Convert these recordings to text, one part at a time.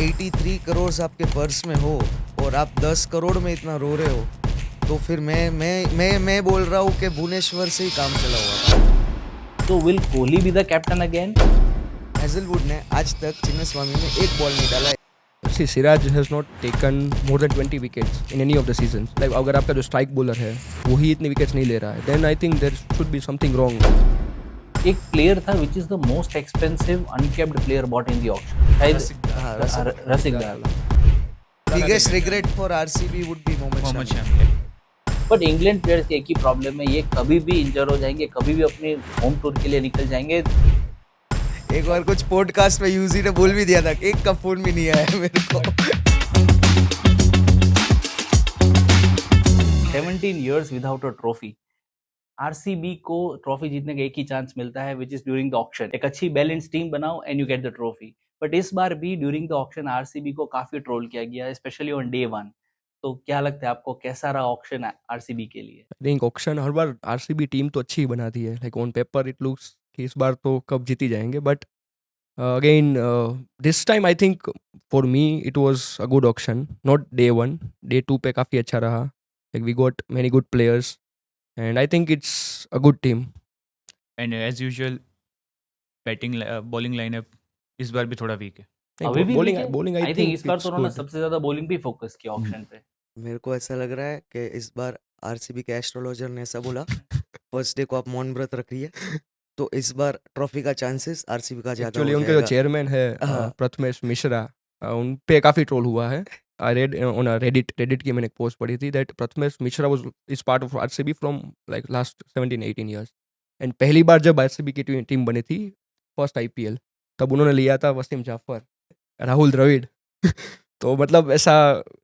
83 करोड़ आपके पर्स में हो और आप 10 करोड़ में इतना रो रहे हो, तो फिर मैं बोल रहा हूँ कि भुवनेश्वर से ही काम चला हुआ था। So will Kohli be the captain again? Hazlewood ने आज तक चिन्नस्वामी में एक बॉल नहीं डाला है। See, Siraj has not taken more than 20 wickets in any of the seasons. Like अगर आपका जो स्ट्राइक बॉलर है वो ही इतने विकेट्स नहीं ले रहा है, then I think there should be something wrong. एक प्लेयर था which is the most expensive uncapped player bought in the auction. शायद हाँ, Rasikh Dar. Biggest regret for RCB would be Mohammed Mohammed Shami. Shami. But England players की एक ही प्रॉब्लम है, ये कभी भी इंजर हो जाएंगे, कभी भी अपने होम टूर के लिए निकल जाएंगे. एक बार कुछ पॉडकास्ट में यूजी ने बोल भी दिया था कि एक का फोन भी नहीं आया मेरे को। 17 years without a trophy. RCB को ट्रॉफी जीतने का एक ही चांस मिलता है which is during the auction. एक अच्छी बैलेंस टीम बनाओ and you get the trophy. But इस बार भी ड्यूरिंग द ऑक्शन आरसीबी को काफी ट्रोल किया गया, स्पेशली ऑन डे 1. तो क्या लगता है आपको, कैसा रहा ऑक्शन आरसीबी के लिए? I think auction her bar RCB team तो अच्छी ही बनाती है. Like on paper it looks कि इस बार तो कब जीती जाएंगे, but again this time I think for me it was a good auction. Not day 1, day 2 पे काफ़ी अच्छा रहा. Like we got many good players and I think it's a good team. And as usual batting bowling lineup इस बार भी थोड़ा week है। अभी भी bowling weak है? bowling I I think think इस बार it's तो उन्होंने good. सबसे ज्यादा बॉलिंग पे फोकस किया ऑक्शन पे. मेरे को ऐसा लग रहा है कि इस बार आरसीबी के एस्ट्रोलॉजर ने ऐसा बोला, फर्स्ट डे को आप मौन व्रत रखिए, तो इस बार ट्रॉफी का चांसेस आरसीबी का ज्यादा एक्चुअली हो उनके जो जाएगा। चेयरमैन है हाँ। प्रथमेश मिश्रा, उन पे काफ़ी ट्रोल हुआ है. आई रेड ऑन रेडिट की मैंने एक पोस्ट पढ़ी थी that Prathamesh Mishra was is part of RCB from like last 17-18 years. And पहली बार जब आरसीबी की टीम बनी थी फर्स्ट आईपीएल, तब उन्होंने लिया था वसीम जाफर, राहुल द्रविड़. तो मतलब ऐसा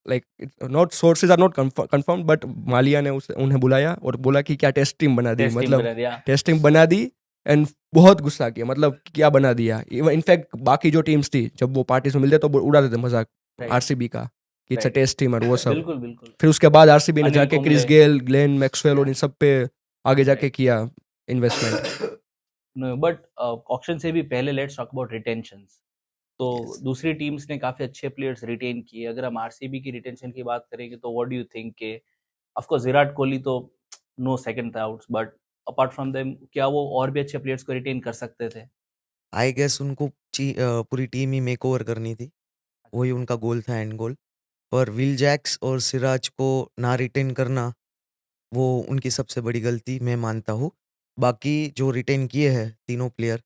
like not sources are not confirm, but Mallya ने उन्हें बुलाया और बोला कि क्या टेस्ट टीम बना दी. टेस्ट टीम मतलब बना दिया. टेस्ट टीम बना दी एंड बहुत गुस्सा किया. मतलब क्या बना दिया. इनफैक्ट बाकी जो टीम्स थी जब वो पार्टीज में मिलते तो वो उड़ाते थे मजाक Right. आरसीबी का कि it's a Right. Test team और वो सब. बिल्कुल बिल्कुल. फिर उसके बाद आरसीबी ने अनिल जाके क्रिस कुंबले. गेल, ग्लेन मैक्सवेल और इन सब पे आगे जाके Right. किया इन्वेस्टमेंट. No, बट ऑक्शन से भी पहले लेट्स टॉक अबाउट रिटेंशंस. तो दूसरी टीम्स ने काफी अच्छे प्लेयर्स रिटेन किए. अगर हम आरसीबी की रिटेंशन की बात करेंगे तो व्हाट डू यू थिंक के ऑफ कोर्स विराट कोहली तो no second doubts, but apart from them क्या वो और भी अच्छे प्लेयर्स को रिटेन कर सकते थे? आई गेस उनको पूरी टीम ही मेक ओवर करनी थी, वही उनका गोल था, एंड गोल. पर विल जैक्स और सिराज को ना रिटेन करना वो उनकी सबसे बड़ी गलती मैं मानता हूँ. बाकी जो रिटेन किए हैं तीनों player,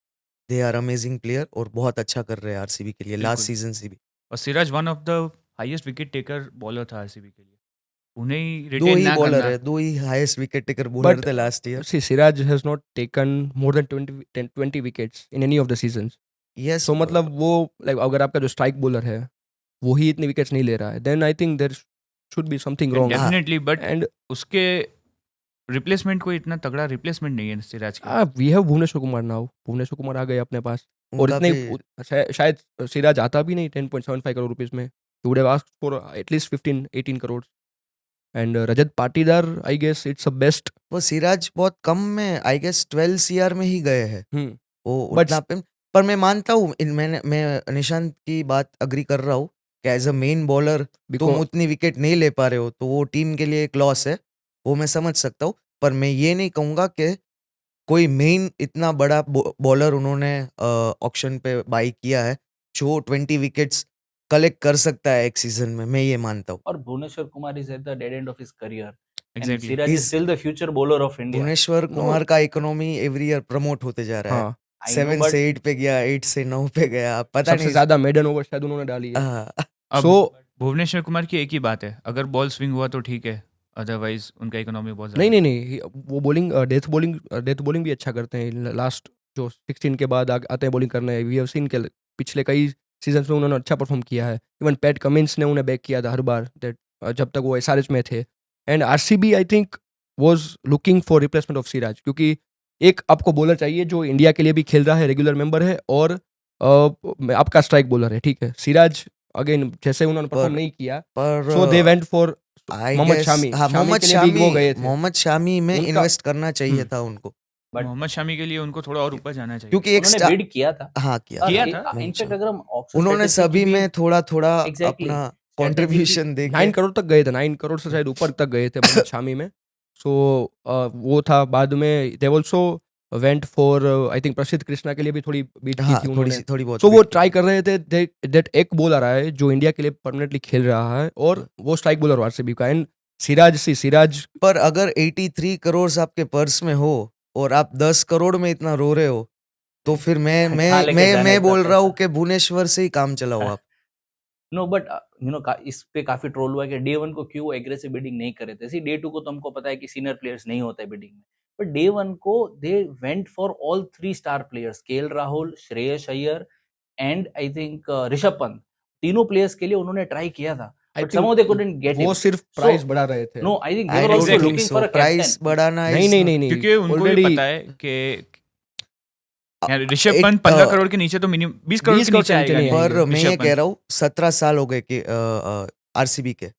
they are amazing player और बहुत अच्छा कर रहे हैं आरसीबी के लिए लास्ट बिल्कुल। सीजन से भी. और Siraj one of the highest wicket taker bowler था आरसीबी के लिए। उन्हें ही दो रिटेन ही ना बॉलर करना है, दो ही highest wicket taker bowler But थे last year. see, Siraj has not taken more than 20 wickets in any of the seasons. Yes, So मतलब वो लाइक अगर आपका जो स्ट्राइक बॉलर है वो ही इतने विकेट्स नहीं ले रहा है, then I think there should be something wrong. Definitely, but and उसके रिप्लेसमेंट कोई इतना तगड़ा रिप्लेसमेंट नहीं है सिराज का। We have Bhuvneshwar Kumar now. Bhuvneshwar Kumar आ गए अपने पास और उनका इतने भी शायद सिराज आता भी नहीं 10.75 करोड़ रुपीस में. He would have asked for at least 15-18 crore. And Rajat Patidar I guess it's a best. वो सिराज बहुत कम में आई गेस 12 सीआर में ही गए हैं वो But- उतना पे. पर मैं मानता हूँ मैं निशांत की बात अग्री कर रहा हूँ कि एज अ मेन बॉलर तुम बिकॉज उतनी विकेट नहीं ले पा रहे हो तो वो टीम के लिए एक लॉस है, वो मैं समझ सकता हूँ. पर मैं ये नहीं कहूँगा कि कोई मेन इतना बड़ा बॉलर उन्होंने ऑक्शन पे बाई किया है जो 20 विकेट्स कलेक्ट कर सकता है एक सीजन में, मैं ये मानता हूँ. और Bhuvneshwar Kumar is at the dead end of his career and Exactly. Siraj is He's- still the future bowler of India. Bhuvneshwar Kumar का इकोनॉमी एवरी ईयर प्रमोट होते जा रहा है. हाँ 7 से 8 पे गया, 8 से 9 पे गया, पता सबसे नहीं. ज्यादा मेडन ओवर शायद उन्होंने डाली है. हाँ, अब सो भुवनेश्वर कुमार की एक ही बात है, अगर बॉल स्विंग हुआ तो ठीक है, अदरवाइज उनका इकोनॉमी बहुत नहीं ज़्यादा नहीं नहीं वो बॉलिंग डेथ बॉलिंग भी अच्छा करते हैं. लास्ट जो 16 के बाद आते हैं बॉलिंग करने, वी हैव सीन के पिछले कई सीजन्स में उन्होंने अच्छा परफॉर्म किया है. इवन पैट कमिंस ने उन्हें बैक किया था हर बार दैट जब तक वो एसआरएच में थे. And RCB I think was looking for replacement of Siraj, क्योंकि एक आपको बॉलर चाहिए जो इंडिया के लिए भी खेल रहा है, रेगुलर मेंबर है और आपका स्ट्राइक बॉलर है. ठीक है, सिराज अगेन जैसे उन्होंने परफॉर्म नहीं किया पर so they went for I Mohammed guess- Shami. हाँ, शामी के लिए भी वो गए थे. मोहम्मद शामी में उनका- इन्वेस्ट करना चाहिए था उनको. But मोहम्मद शमी के लिए उनको थोड़ा और ऊपर जाना चाहिए। क्योंकि एक उन्होंने स्टार बिड किया था। हाँ किया किया था था। मोहम्मद इनफैक्ट शमी। अगर हम ऑप्शन उन्होंने सभी में थोड़ा थोड़ा Exactly. अपना Strategy कंट्रीब्यूशन दे 9 के करोड़ तक गए थे, 9 करोड़ से शायद ऊपर तक गए थे मोहम्मद शामी में। सो वो था। बाद में they also went for I think प्रसिद्ध कृष्णा के लिए भी थोड़ी बीट की हाँ थी उन्होंने। थोड़ी बहुत सो वो बीट की ट्राई थी। कर रहे थे दैट एक बॉल आ रहा है जो इंडिया के लिए परमानेंटली खेल रहा है और वो स्ट्राइक बॉलर आरसीबी का। एंड सिराज पर अगर 83 करोड़ आपके पर्स में हो और आप 10 करोड़ में इतना रो रहे हो तो फिर कहाँ लेके जाना मैं इतना बोल रहा हूँ पैसा? कि भुवनेश्वर से ही काम चलाओ आप। नो बट इस पे काफी ट्रोल हुआ है कि डे 1 को क्यों एग्रेसिव बिडिंग नहीं करे थे। डे 2 को तो हमको पता है कि सीनियर प्लेयर्स नहीं होते बिडिंग में, बट डे 1 को they went for all 3 star players, KL Rahul, Shreyas Iyer and I think Rishabh Pant. तीनों प्लेयर्स के लिए उन्होंने ट्राई किया था, I but somehow they couldn't get वो him. सिर्फ So, प्राइस बढ़ा रहे थे। No, I think they I were don't also Exactly. think looking so. for a price captain. बढ़ाना नहीं is नहीं not- नहीं नहीं क्योंकि उनको भी ऑलरेडी पता है कि यार एक, ऋषभ पंत 15 करोड़ के नीचे तो मिनिमम 20 करोड़ 20 के करोड़ नीचे से नीचे आएगा नहीं नहीं पर आएंगे। मैं ऋषभ ये पंत। कह रहा हूँ 17 साल हो गए कि आरसीबी के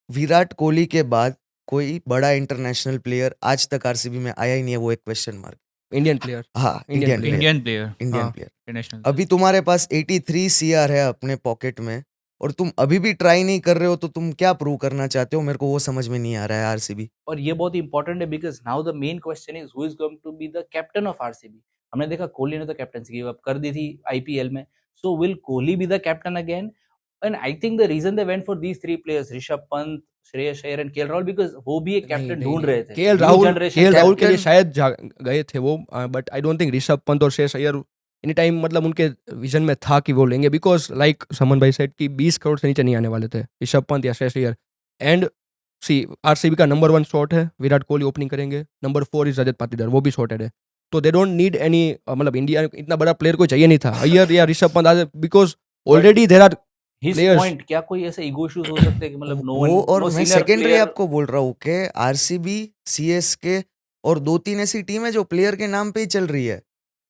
विराट कोहली के बाद कोई बड़ा इंटरनेशनल प्लेयर आज तक आरसीबी में आया ही नहीं है, वो एक क्वेश्चन मार्क। Indian player. हाँ Indian Indian player. Player, Indian player Indian हाँ। प्लेयर। इंटरनेशनल। अभी तुम्हारे पास 83 सीआर है अपने पॉकेट में और तुम अभी भी ट्राई नहीं कर रहे हो, तो तुम क्या प्रूव करना चाहते हो? मेरे को वो समझ में नहीं आ रहा है आरसीबी। और ये बहुत इंपॉर्टेंट है because now the main question is who is going to be the captain of RCB. हमने देखा कोहली ने तो कैप्टनसी गिव अप कर दी थी आईपीएल में, so will Kohli be the captain again? And I think the reason they went for these 3 players, Rishabh Pant, Shreyas Iyer and KL Rahul, because वो भी एक कैप्टन ढूंढ रहे थे। KL New Rahul generation KL Rahul के लिए captain- शायद गए थे वो, but I don't think Rishabh Pant और श्रेयस अय्यर एनी टाइम मतलब उनके विजन में था कि वो लेंगे, बिकॉज लाइक समन भाई सेड कि 20 करोड़ से नीचे नहीं आने वाले थे ऋषभ पंत या Shreyas Iyer. And see RCB का नंबर 1 शॉट है, विराट कोहली ओपनिंग करेंगे। नंबर 4 इज रजत पाटीदार, वो भी शॉर्टेड है। तो दे डोंट नीड एनी मतलब इंडिया इतना बड़ा प्लेयर कोई चाहिए नहीं था अय्यर या Rishabh Pant, because already there are His players- point, क्या कोई ऐसे ईगो इश्यूज हो सकते हैं कि मतलब नो वो और नो मैं सीनियर सेकेंडरी प्लेयर? आपको बोल रहा हूँ कि आरसीबी, सीएसके और 2-3 ऐसी टीम है जो प्लेयर के नाम पे ही चल रही है।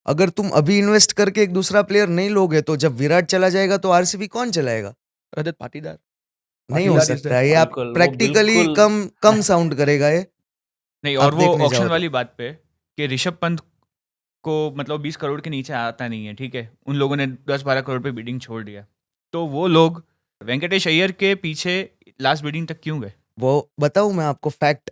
अगर तुम अभी इन्वेस्ट करके एक दूसरा प्लेयर नहीं लोगे तो जब विराट चला जाएगा तो आरसीबी कौन चलाएगा? रजत पाटीदार नहीं हो पाटीदार is सकता है। ये आप बिल्कुल, वो प्रैक्टिकली बिल्कुल- कम साउंड करेगा ये। नहीं, आप और वो देखने ऑक्शन जाओ तो। वाली बात पे कि ऋषभ पंत को मतलब 20 करोड़ के नीचे आता नहीं है, ठीक है, उन लोगों ने 10-12 करोड़ पे बिडिंग छोड़ दिया, तो वो लोग वेंकटेश अय्यर के पीछे लास्ट बिडिंग तक क्यों गए? वो बताऊं मैं आपको फैक्ट।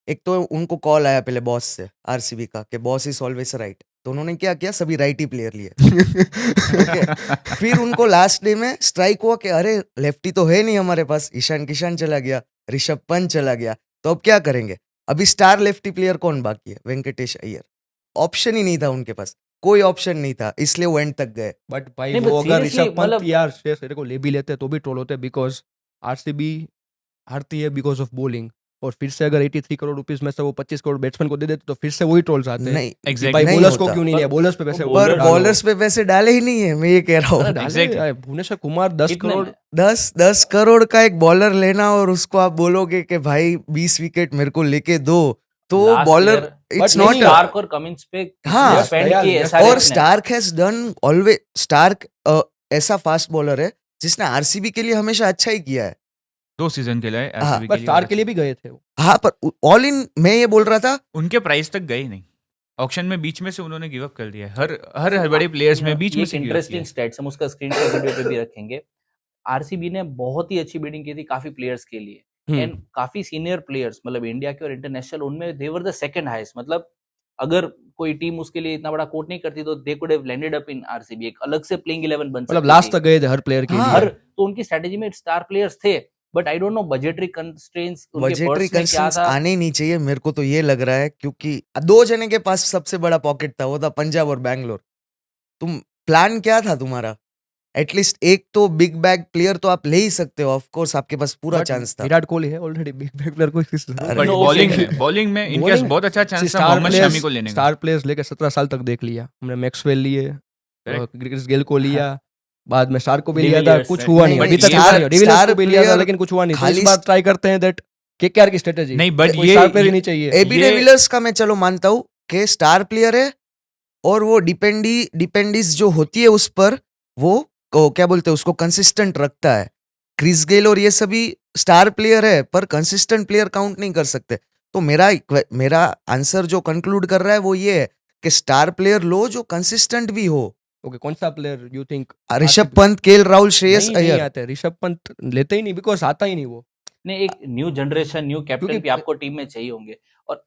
एक तो उनको कॉल आया पहले बॉस से आरसीबी का कि बॉस इज ऑलवेज राइट, तो उन्होंने क्या किया, सभी राइट ही प्लेयर लिए। ओके, फिर उनको लास्ट डे में स्ट्राइक हुआ कि अरे लेफ्टी तो है नहीं हमारे पास, ईशान किशन चला गया, ऋषभ पंत चला गया, तो अब क्या करेंगे? अभी स्टार लेफ्टी प्लेयर कौन बाकी है? वेंकटेश अय्यर। ऑप्शन ही नहीं था उनके पास, कोई ऑप्शन नहीं था, इसलिए वो एंड तक गए। बट भाई नहीं, वो but अगर seriously, ऋषभ पंत मतलब- या श्रेयस अय्यर को ले भी लेते तो भी ट्रोल होते, बिकॉज आरसीबी हारती है बिकॉज ऑफ बॉलिंग। और फिर से अगर 83 करोड़ रुपीस में से वो 25 करोड़ बैट्समैन को दे देते तो फिर से वही ट्रोल्स आते हैं नहीं Exactly. भाई नहीं बॉलर्स को होता। क्यों नहीं लिया, बॉलर्स पे पैसे पर पर डालो। बॉलर्स पे पैसे डाले ही नहीं है, मैं ये कह रहा हूँ। अरे डाले Exactly. यार, भुवनेश्वर कुमार 10 कितने करोड़ में? 10 करोड़ का एक बॉलर लेना और उसको आप बोलोगे कि भाई 20 विकेट मेरे को लेके दो, तो Last bowler year- it's but not नहीं, स्टार्क और कमिंस पे हाँ, स्पेंड यार, किए यार, SRH और ने। Starc has done always. Starc ऐसा फास्ट बॉलर है जिसने आरसीबी के लिए हमेशा अच्छा ही किया है। 2 सीजन के लिए आरसीबी बट स्टार के लिए भी गए थे वो। हाँ, पर ऑल इन मैं ये बोल रहा था, उनके प्राइस तक गए नहीं, ऑक्शन में बीच में से उन्होंने गिव अप कर दिया। हर बड़े प्लेयर्स में बीच में से गिव अप इंटरेस्टिंग किया। स्टैट्स हम उसका स्क्रीनशॉट वीडियो पे भी रखेंगे। आरसीबी ने बहुत ही अच्छी बिडिंग की थी काफी प्लेयर्स के लिए, एंड काफी सीनियर प्लेयर्स मतलब इंडिया के और इंटरनेशनल, उनमें दे वर द सेकंड हाईएस्ट। मतलब अगर कोई टीम उसके लिए इतना बड़ा कोट नहीं करती तो they could have landed up in RCB, एक अलग से प्लेइंग 11 बन मतलब सकती लास्ट थी। तक गए थे हर प्लेयर के हाँ, लिए। हर तो उनकी स्ट्रेटजी में स्टार प्लेयर्स थे, but I don't no budgetary constraints उनके बजटरी पर्स में क्या कंस्ट्रेंट्स था। आने ही नहीं चाहिए, मेरे को तो ये लग रहा है, क्योंकि 2 जने के पास सबसे बड़ा पॉकेट था, वो था पंजाब और बैंगलोर। तुम प्लान क्या था तुम्हारा? एटलीस्ट एक तो बिग बैग प्लेयर तो आप ले ही सकते हो, ऑफ कोर्स आपके पास पूरा But चांस था। विराट कोहली है ऑलरेडी बिग बैग प्लेयर को अरे but No, bowling okay. Bowling में इनके पास बहुत अच्छा चांस था मोहम्मद शमी को लेने का। स्टार प्लेयर्स लेके 17 साल तक देख लिया हमने। मैक्सवेल लिए, Correct. क्रिस गेल को लिया, बाद में स्टार को भी लिया था, डिविलियर्स, कुछ right. हुआ नहीं, नहीं। अभी नहीं, तक स्टार- डिविलियर्स स्टार को भी लिया था player लेकिन कुछ हुआ नहीं। तो खाली इस बार ट्राई करते हैं दैट केकेआर की स्ट्रेटजी। नहीं, बट कोई ये स्टार प्लेयर ही नहीं चाहिए। एबी ये- डिविलियर्स का मैं चलो मानता हूँ कि स्टार प्लेयर है, और वो डिपेंडीज जो होती है उस पर वो क्या बोलते हैं उसको, कंसिस्टेंट रखता है। क्रिस गेल और ये सभी स्टार प्लेयर है पर कंसिस्टेंट प्लेयर काउंट नहीं कर सकते। तो मेरा आंसर जो कंक्लूड कर रहा है वो ये है कि स्टार प्लेयर लो जो कंसिस्टेंट भी हो। ओके, कौन सा player you think Rishabh Pant, KL Rahul, Shreyas नहीं अय्यर। आते? ऋषभ पंत लेते ही नहीं बिकॉज आता ही नहीं वो। नहीं, एक न्यू जनरेशन, न्यू कैप्टन क्योंकि भी आपको टीम में चाहिए होंगे। और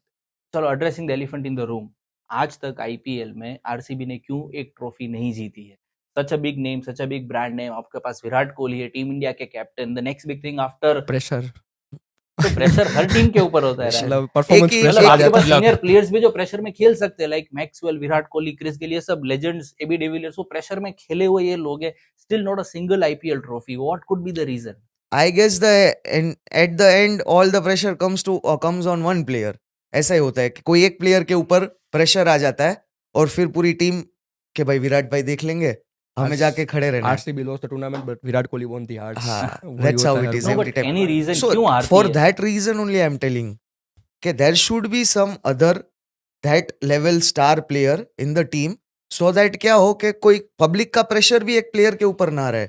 चलो, addressing the elephant in the room, आज तक आईपीएल में आरसीबी ने क्यों एक ट्रॉफी नहीं जीती है? Such a big name, such a big brand name, आपके पास विराट कोहली है, टीम इंडिया के captain, the next big thing after. Pressure, तो प्रेशर हर टीम के ऊपर होता है, right? मतलब परफॉर्मेंस एक- प्रेशर मतलब आ आपके जाता पास है। सीनियर प्लेयर्स भी जो प्रेशर में खेल सकते हैं, like Maxwell, Virat Kohli, Chris Gayle, ये सब लेजेंड्स, एबी डिविलियर्स, वो प्रेशर में खेले हुए ये लोग हैं, still not a single IPL trophy. What could be the reason? I guess at the end all the pressure comes on one player। ऐसा ही होता है कि कोई एक प्लेयर के ऊपर प्रेशर आ जाता है और फिर पूरी टीम के भाई विराट भाई देख लेंगे, हमें जाके खड़े रहना है। RCB lost the tournament but Virat Kohli won the hearts। हाँ, वही that's how होता it है is हर no, every but time। Any reason So क्यों हारती for है? that reason only I'm telling कि there should be some other that level star player in the team so that क्या हो कि कोई पब्लिक का प्रेशर भी एक प्लेयर के ऊपर ना रहे,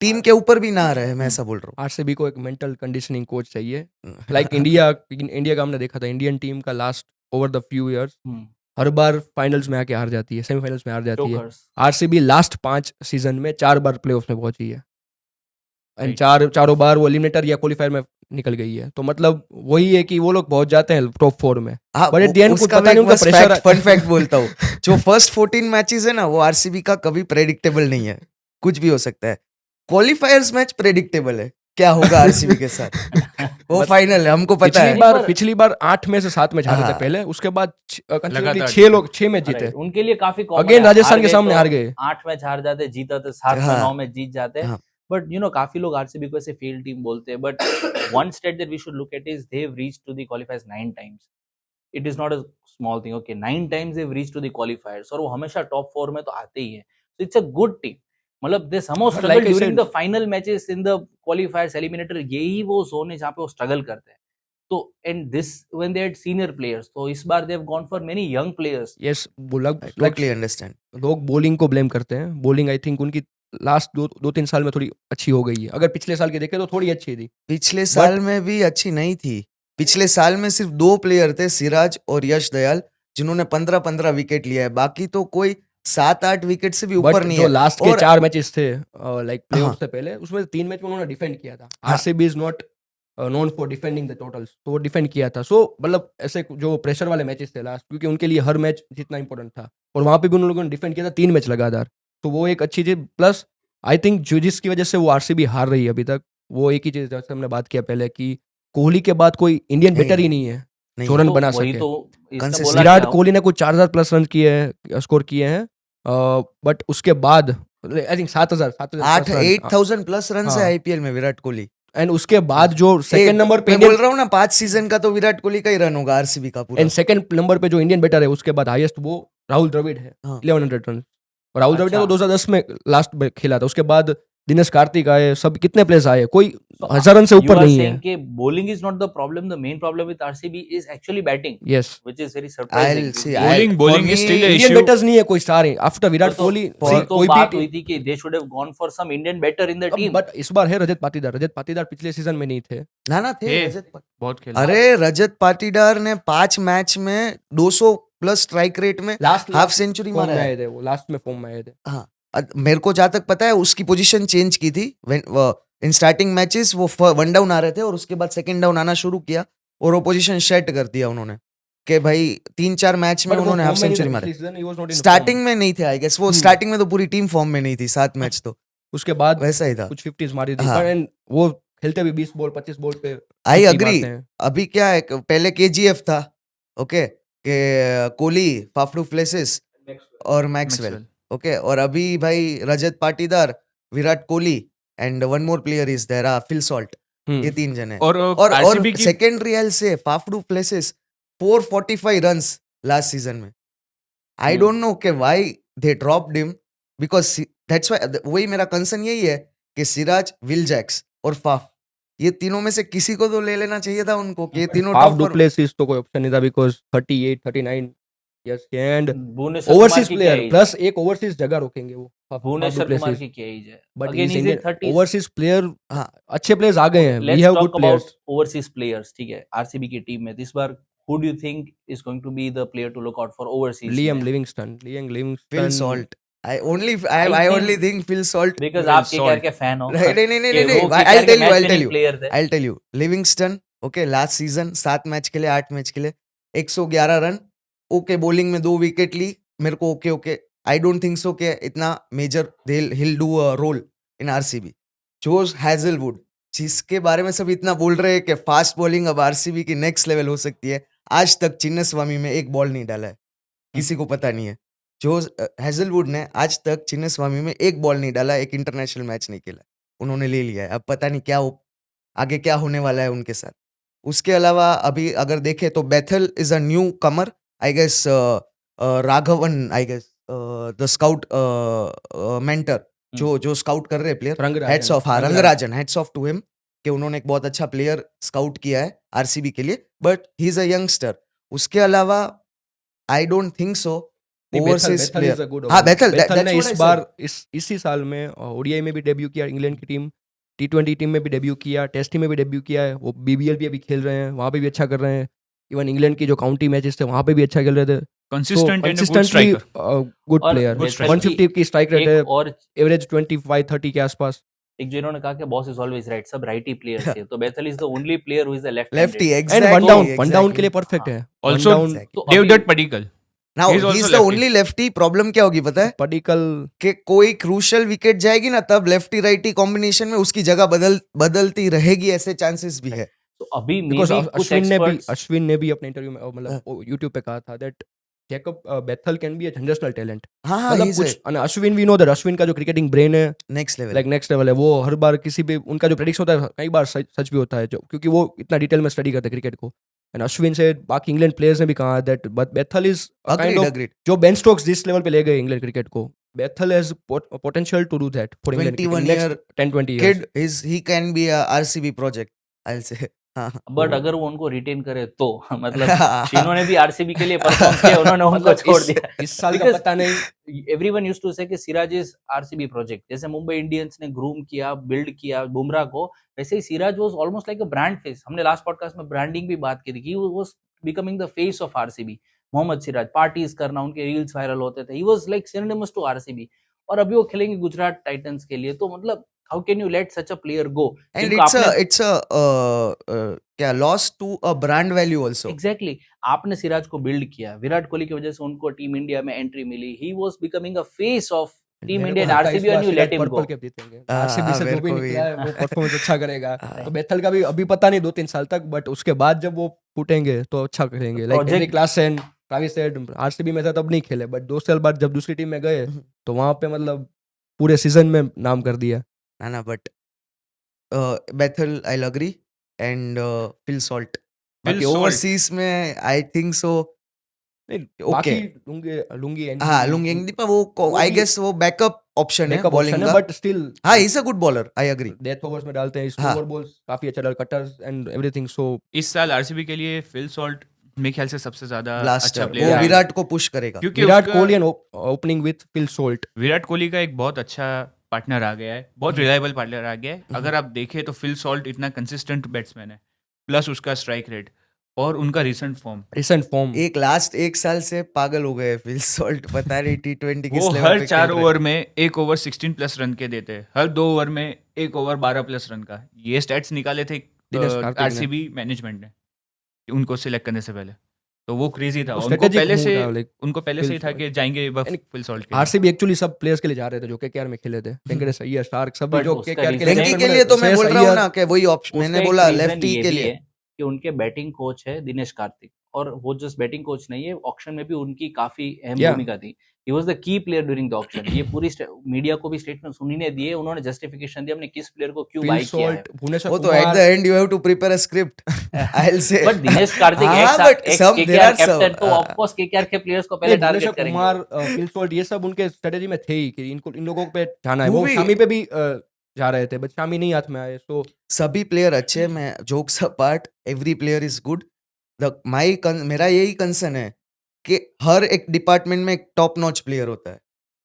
टीम के ऊपर भी ना रहे। मैं ऐसा बोल रहा आरसीबी को एक मेंटल कंडीशनिंग कोच चाहिए। हूँ। लाइक इंडिया का हमने देखा था, इंडियन टीम का last over the few years hmm, her bar finals में आके हार जाती है, सेमीफाइनल्स में हार जाती है। चोकर्स। आरसीबी लास्ट 5 सीजन में 4 बार प्लेऑफ्स में पहुंची है एंड Right. चारों बार वो एलिमिनेटर या क्वालिफायर में निकल गई है। तो मतलब वही है कि वो लोग पहुंच जाते हैं टॉप 4 में। हाँ, But at the end कुछ उसका पता मैं नहीं एक उनका बस pressure फैक्ट, फन फैक्ट बोलता हूँ। जो फर्स्ट 14 मैचेस है ना वो आरसीबी का कभी प्रेडिक्टेबल नहीं है, कुछ भी हो सकता है। क्वालिफायर्स मैच प्रेडिक्टेबल है, क्या होगा आरसीबी के साथ। वो फाइनल है, हमको पता है। पिछली बार 8 में से 7 मैच हारे थे हाँ। पहले, उसके बाद लगातार 6 मैच जीते। Right, उनके लिए काफी कॉमन अगेन है, राजस्थान हार के गए सामने तो हार गए। 8 मैच हार जाते, जीता तो 7 में, हाँ। 9 मैच जीत जाते। हाँ। बट काफी लोग आरसीबी को ऐसे फेल टीम बोलते हैं, but one stat that we should look at is they have reached to the qualifiers 9 times. It is not a small thing, okay, 9 times they have reached to the qualifiers, और वो हमेशा top 4 में तो आते ही है। So it's a good team. मतलब they somehow struggle like I during said- the final matches in the qualifiers, eliminator, यही वो जोन है जहां पे वो स्ट्रगल करते हैं। तो and this when they had senior players, तो इस बार they have gone for many young players. Yes, like totally understand. लोग बॉलिंग को ब्लेम करते हैं। बॉलिंग आई थिंक उनकी लास्ट 2-3 साल में थोड़ी अच्छी हो गई है। अगर पिछले साल की देखें तो थोड़ी अच्छी थी। पिछले साल में भी अच्छी नहीं थी। पिछले साल में सिर्फ 2 प्लेयर थे, सिराज और यश दयाल, जिन्होंने 15-15 विकेट लिया है। बाकी तो कोई 7-8 विकेट से भी ऊपर बट नहीं जो है। लास्ट के और 4 मैचेस थे लाइक हाँ। प्लेऑफ से पहले, उसमें 3 मैच में उन्होंने डिफेंड किया था। हाँ। RCB is not known for defending the totals, तो वो डिफेंड किया था। सो मतलब ऐसे जो प्रेशर वाले मैचेस थे लास्ट, क्योंकि उनके लिए हर मैच जितना इंपॉर्टेंट था, और वहां पे भी उन लोगों ने डिफेंड किया था 3 मैच लगातार। तो वो एक अच्छी चीज। प्लस आई थिंक जो जिसकी वजह से वो आरसीबी हार रही है अभी तक, वो एक ही चीज जैसे हमने बात किया पहले कि कोहली के बाद कोई इंडियन नहीं, बैटर ही नहीं है नहीं जो है। रन तो बना वही सके। तो इसने Consistent- बोला विराट क्या? कोहली ने कुछ 4000 प्लस रन किए हैं, स्कोर किए हैं, बट उसके बाद आई थिंक 7000 8,000 प्लस रन है हाँ। आईपीएल में विराट कोहली। एंड उसके बाद जो सेकंड नंबर पे मैं बोल रहा हूँ ना, 5 सीजन का तो विराट कोहली का ही रन होगा आरसीबी का पूरा। एंड सेकंड नंबर पे जो इंडियन बैटर है उसके बाद हाईएस्ट वो राहुल द्रविड़ है, हाँ। 1100 रन। और राहुल द्रविड़ ने अच्छा। तो 2010 में लास्ट में खेला था। उसके बाद दिनेश कार्तिक आए, सब कितने प्लेयर्स आए, कोई 1000 रन से You ऊपर are नहीं saying है। कि bowling is not the problem. The main problem with RCB is actually batting, yes, which is very surprising. I'll see, Bowling- for bowling is me- still a Indian issue। Batters नहीं है कोई star है after Virat तो कोहली। वही तो कोई बात भी हुई थी कि they should have gone for some Indian batter in the team. But इस बार है रजत पाटीदार। रजत पाटीदार पिछले सीजन में नहीं थे। ना थे थे। रजत बहुत खेला। अरे रजत पाटीदार ने 5 मैच में 200 प्लस स्ट्राइक रेट में लास्ट हाफ सेंचुरी फॉर्म मारा में है। आए थे वो, लास्ट में फॉर्म में आए थे। हाँ, मेरे को जहाँ तक पता है उसकी पोजीशन चेंज की थी। इन स्टार्टिंग मैचेस वो 1 डाउन आ रहे थे और उसके बाद 2nd डाउन आना शुरू किया और वो पोजीशन सेट कर दिया उन्होंने कि भाई 3-4 मैच में But वो उन्होंने हाफ form में नहीं सेंचुरी था, मारी। पिछले season he was not in the starting form। में नहीं थे आई गेस, वो हम्म। स्टार्टिंग में तो पूरी टीम फॉर्म में नहीं थी, 7 मैच तो उसके बाद वैसा ही था। कुछ 50s मारी थी। हाँ। And वो खेलते भी 20 बॉल 25 बॉल पे आई 50 अग्री। मारते हैं। अभी क्या है, पहले केजीएफ था, ओके, के कोहली, फाफडू प्लेसिस और मैक्सवेल, Maxwell। ओके, और अभी भाई Rajat Patidar, Virat Kohli and one more player is there, Phil Salt. ये 3 जन है। और और आरसीबी की सेकेंडरी एल से Faf du Plessis 445 runs last season में। आई डोंट नो कि why they dropped him, because that's why, वही मेरा कंसर्न यही है कि सिराज, विल जैक्स और फाफ, ये तीनों में से किसी को तो ले लेना चाहिए था उनको कि ये तीनों हाफ टॉप पर। डुप्लेसिस तो कोई ऑप्शन नहीं था because 38 39 yes and Bhuvneshwar Kumar overseas की क्या प्लेयर age प्लस है? एक ओवरसीज जगह रोकेंगे वो। भुवनेश्वर कुमार की क्या एज है? But again is in 30s. Overseas player हाँ अच्छे प्लेयर्स आ गए हैं. We Let's have talk good about players. overseas players. ठीक है, आरसीबी की टीम में इस बार who do you think is going to be the player to look out for overseas Liam में? Livingstone. Phil Salt. I I only think think Phil Salt. because Will आप KKR Salt. के fan हो नहीं नहीं नहीं कि नहीं वो नहीं केकेआर के match I'll tell winning you player थे. I'll tell you Livingstone okay last season 7 match के लिए 8 मैच के लिए 111 रन ओके बॉलिंग में 2 विकेट ली मेरे को okay I don't think so कि इतना major he'll do a role in RCB. Josh Hazlewood जिसके बारे में सब इतना बोल रहे हैं कि फास्ट बॉलिंग अब आरसीबी की नेक्स्ट लेवल हो सकती है आज तक चिन्नस्वामी में एक बॉल नहीं डाला है किसी को पता नहीं है जो हैजलवुड ने आज तक चिन्नस्वामी में एक बॉल नहीं डाला एक इंटरनेशनल मैच नहीं खेला उन्होंने ले लिया है अब पता नहीं क्या आगे क्या होने वाला है उनके साथ उसके अलावा अभी अगर देखें तो Bethell is a newcomer I guess Raghavan I guess the scout mentor जो स्काउट कर रहे हैं player hats off Rangarajan hats off to him कि उन्होंने एक बहुत अच्छा प्लेयर स्काउट किया है आरसीबी के लिए but he is a youngster उसके अलावा आई don't think so overseas player हाँ बेथल ने इस बार इसी साल में ओडीआई में भी डेब्यू किया इंग्लैंड की टीम T20 टीम में भी डेब्यू किया टेस्ट टीम में भी डेब्यू किया है वो बीबीएल भी अभी खेल रहे हैं वहाँ पे भी अच्छा कर रहे हैं इवन इंग्लैंड की जो काउंटी मैचेस थे वहाँ पे भी अच्छा खेल रहे थे consistent and good striker. Good और प्लेयर especially 150 की स्ट्राइक रेट है एक और एवरेज 25-30 के आसपास एक जो इन्होंने कहा कि बॉस इज ऑलवेज राइट सब राइटी प्लेयर्स थे तो Bethell is the only player who is the left lefty handed and exactly one down के लिए परफेक्ट है Also, तो Devdutt Padikkal. Now He's he also is the lefty. Only lefty problem क्या होगी पता है पडिकल कि कोई क्रूशियल विकेट जाएगी ना तब लेफ्टी राइटी कॉम्बिनेशन में उसकी जगह बदलती रहेगी ऐसे चांसेस भी है तो अभी बिकॉज maybe कुछ experts अश्विन ने भी अपने इंटरव्यू में मतलब यूट्यूब पे कहा था that Jacob Bethell can be a generational talent हाँ हाँ मतलब कुछ Ashwin we know that Ashwin का जो क्रिकेटिंग ब्रेन है next level like next level है वो हर बार किसी भी उनका जो प्रेडिक्शन होता है कई बार सच भी होता है जो क्योंकि वो इतना डिटेल में स्टडी करते हैं क्रिकेट को एंड अश्विन से बाकी इंग्लैंड प्लेयर्स ने भी कहा that but Bethell is kind of agreed जो बेन स्टोक्स जिस लेवल पे ले गए इंग्लैंड क्रिकेट को Bethell has potential to do that for England 21 next 10-20 years kid is he can be a RCB project I'll say हाँ but अगर वो उनको रिटेन करे तो मतलब शीनो ने भी आरसीबी के लिए परफॉर्म किया उन्होंने उनको मतलब छोड़ दिया इस साल का Because पता नहीं एवरीवन यूज्ड टू से कि सिराज इज आरसीबी प्रोजेक्ट जैसे मुंबई इंडियंस ने ग्रूम किया बिल्ड किया बुमराह को वैसे ही Siraj was almost like a brand face हमने लास्ट पॉडकास्ट में ब्रांडिंग भी बात की थी he was becoming the face of RCB Mohammad Siraj parties करना उनके रील्स वायरल होते थे he was like synonymous to RCB और अभी वो खेलेंगे गुजरात टाइटंस के लिए तो मतलब how can you let such a player go and it's a क्या loss to a brand value also exactly आपने सिराज को बिल्ड किया विराट कोहली की वजह से उनको टीम इंडिया में एंट्री मिली he was becoming a face of team India and RCB and you let him go purple cap जीतेंगे आरसीबी से मेरे जो भी को भी निकला है वो परफॉर्मेंस अच्छा करेगा तो बेथल का भी अभी पता नहीं 2-3 साल तक बट उसके बाद जब वो फूटेंगे तो अच्छा करेंगे like Project- Eric Klaasen Travis Head RCB में था तब नहीं खेले बट 2 साल बाद जब दूसरी टीम में गए तो वहां पे मतलब पूरे सीजन में नाम कर दिया ना but Bethel I'll agree and Phil Salt बाकी Salt. ओवरसीज में आई थिंक सो नहीं Okay. बाकी लुंगी एंड हाँ लुंगेंगदी पर वो आई भी- गेस वो बैकअप ऑप्शन है बॉलिंग का बट स्टिल हाँ is a good bowler I agree death overs में डालते हैं हाँ। स्लोअर बॉल्स काफी अच्छा डाल कटर्स एंड एवरीथिंग सो इस साल आरसीबी के लिए फिल सॉल्ट मेरे ख्याल से सबसे ज्यादा अच्छा ब्लास्टर प्लेयर वो है विराट को पुश करेगा क्योंकि विराट उसका- Kohli and opening with Phil Salt Virat Kohli का एक बहुत अच्छा पार्टनर आ गया है बहुत रिलायबल पार्टनर आ गया है अगर आप देखें तो फिल सॉल्ट इतना कंसिस्टेंट बैट्समैन है प्लस उसका स्ट्राइक रेट और उनका रिसेंट फॉर्म रिसेंट फॉर्म एक लास्ट एक साल से पागल हो गए फिल सॉल्ट पता नहीं T20 किस वो लेवल हर पे 4 खेल रहे ओवर में एक ओवर 16 प्लस रन के देते हैं हर 2 ओवर में एक ओवर 12 प्लस रन का ये स्टैट्स निकाले थे दिनेश कार्तिक ने। आरसीबी मैनेजमेंट ने उनको सिलेक्ट करने से पहले तो वो क्रेजी था वो उनको strategic पहले move से था, like, उनको पहले से ही Phil था कि जाएंगे यानी फिल सॉल्ट के आरसीबी एक्चुअली सब प्लेयर्स के लिए जा रहे थे जो केकेआर में खेले थे वेंकटेश अय्यर स्टार्क सब But जो उसका केकेआर के reason- लिए वेंकी के लिए तो मैं बोल रहा हूँ ना कि वही ऑप्शन उसका मैंने एक बोला reason लेफ्टी ये के भी लिए है कि उनके बैटिंग कोच है दिनेश कार्तिक और वो जस्ट बैटिंग कोच नहीं है ऑक्शन में भी उनकी काफी अहम Yeah. भूमिका थी he was the key player during the auction ये पूरी मीडिया को भी स्टेटमेंट उन्हीं ने दिए उन्होंने जस्टिफिकेशन दिया हमने किस प्लेयर को क्यों फिल बाय किया है सॉल्ट भुवनेश्वर वो तो at the Kumar and you have to prepare a script I will say but Dinesh Karthik हाँ, but ex some- there KKR are some, captain तो ऑफ कोर्स केकेआर के प्लेयर्स को पहले टारगेट भुवनेश्वर करेंगे कुमार फिल सॉल्ट ये सब उनके स्ट्रेटेजी में थे ही कि इनको इन लोगों पे जाना है वो वो भी- शामी पे भी जा रहे थे बट शामी नहीं हाथ में आए सो सभी प्लेयर अच्छे हैं मैं jokes apart every player is good मेरा यही कंसर्न है कि हर एक डिपार्टमेंट में एक टॉप नॉच प्लेयर होता है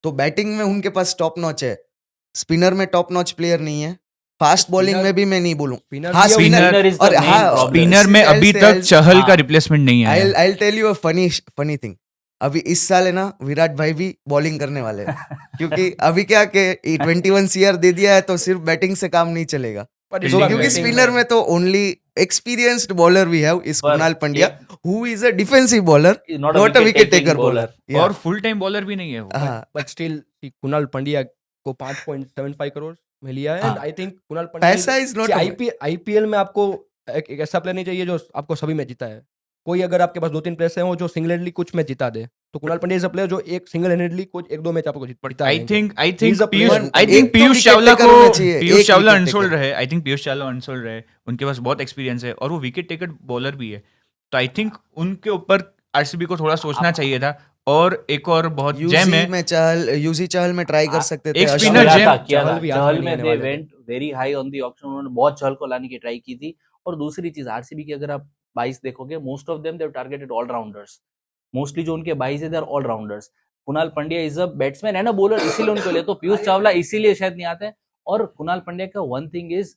तो बैटिंग में उनके पास टॉप नॉच है, स्पिनर में टॉप नॉच प्लेयर नहीं है, फास्ट बॉलिंग में भी मैं नहीं बोलूं। स्पिनर हाँ, भी है, स्पिनर Spinner is the और main हाँ, problem. स्पिनर में अभी तक चहल का हाँ। रिप्लेसमेंट नहीं आया। I'll tell you a funny thing. अभी इस साल है ना, विराट भाई भी बॉलिंग करने वाले हैं क्योंकि अभी क्या कि 21 सीआर दे दिया है तो सिर्फ बैटिंग से काम नहीं चलेगा। पर तो इस बार क्योंकि batting स्पिनर में तो only experienced bowler we have is पर कुणाल पंड्या, एक- who is a defensive bowler, not a not a wicket wicket-taking taker bowler. Bowler. और फुल टाइम बॉलर भी नहीं है वो। हाँ, बट स्टिल कुणाल पंड्या को 5.75 करोड़ में लिया है। एंड हाँ। आई थिंक कुणाल पंड्या पैसा इज नॉट आईपीएल में आपको एक ऐसा प्लेयर नहीं चाहिए जो आपको सभी मैच जीता है। कोई अगर आपके पास 2-3 प्लेयर्स हैं वो जो सिंगल हैंडली कुछ मैच जिता दे, तो Kunal Pandya is a player जो एक सिंगल हैंडली कुछ 1-2 मैच आपको जिता आई देंगे। Think He's a player who- आई एक थिंक तो पीयूष wicket चावला taker को होना चाहिए, पीयूष एक चावला wicket अनसोल्ड taker। रहे। I think Piyush Chawla unsold रहे, उनके पास बहुत एक्सपीरियंस है और वो विकेट टेकर बॉलर भी है। तो आई थिंक उनके ऊपर आरसीबी को थोड़ा सोचना चाहिए था। और एक और बहुत जैम है, यूजी चहल में ट्राई कर सकते थे। एक अश्विन spinner किया जैम- था, किया चहल था। भी हाथ चहल में नहीं में आने दे वाले थे। Went very high on the auction, उन्होंने बहुत चहल को लाने की ट्राई की थी। और दूसरी चीज आरसीबी की अगर आप 22 देखोगे, most of them they have targeted allrounders. Mostly जो उनके 22 है they are allrounders. Kunal Pandya is a batsman and a bowler, इसीलिए उनको ले, तो पीयूष चावला इसीलिए शायद नहीं आते हैं। और कुणाल पंड्या का one thing is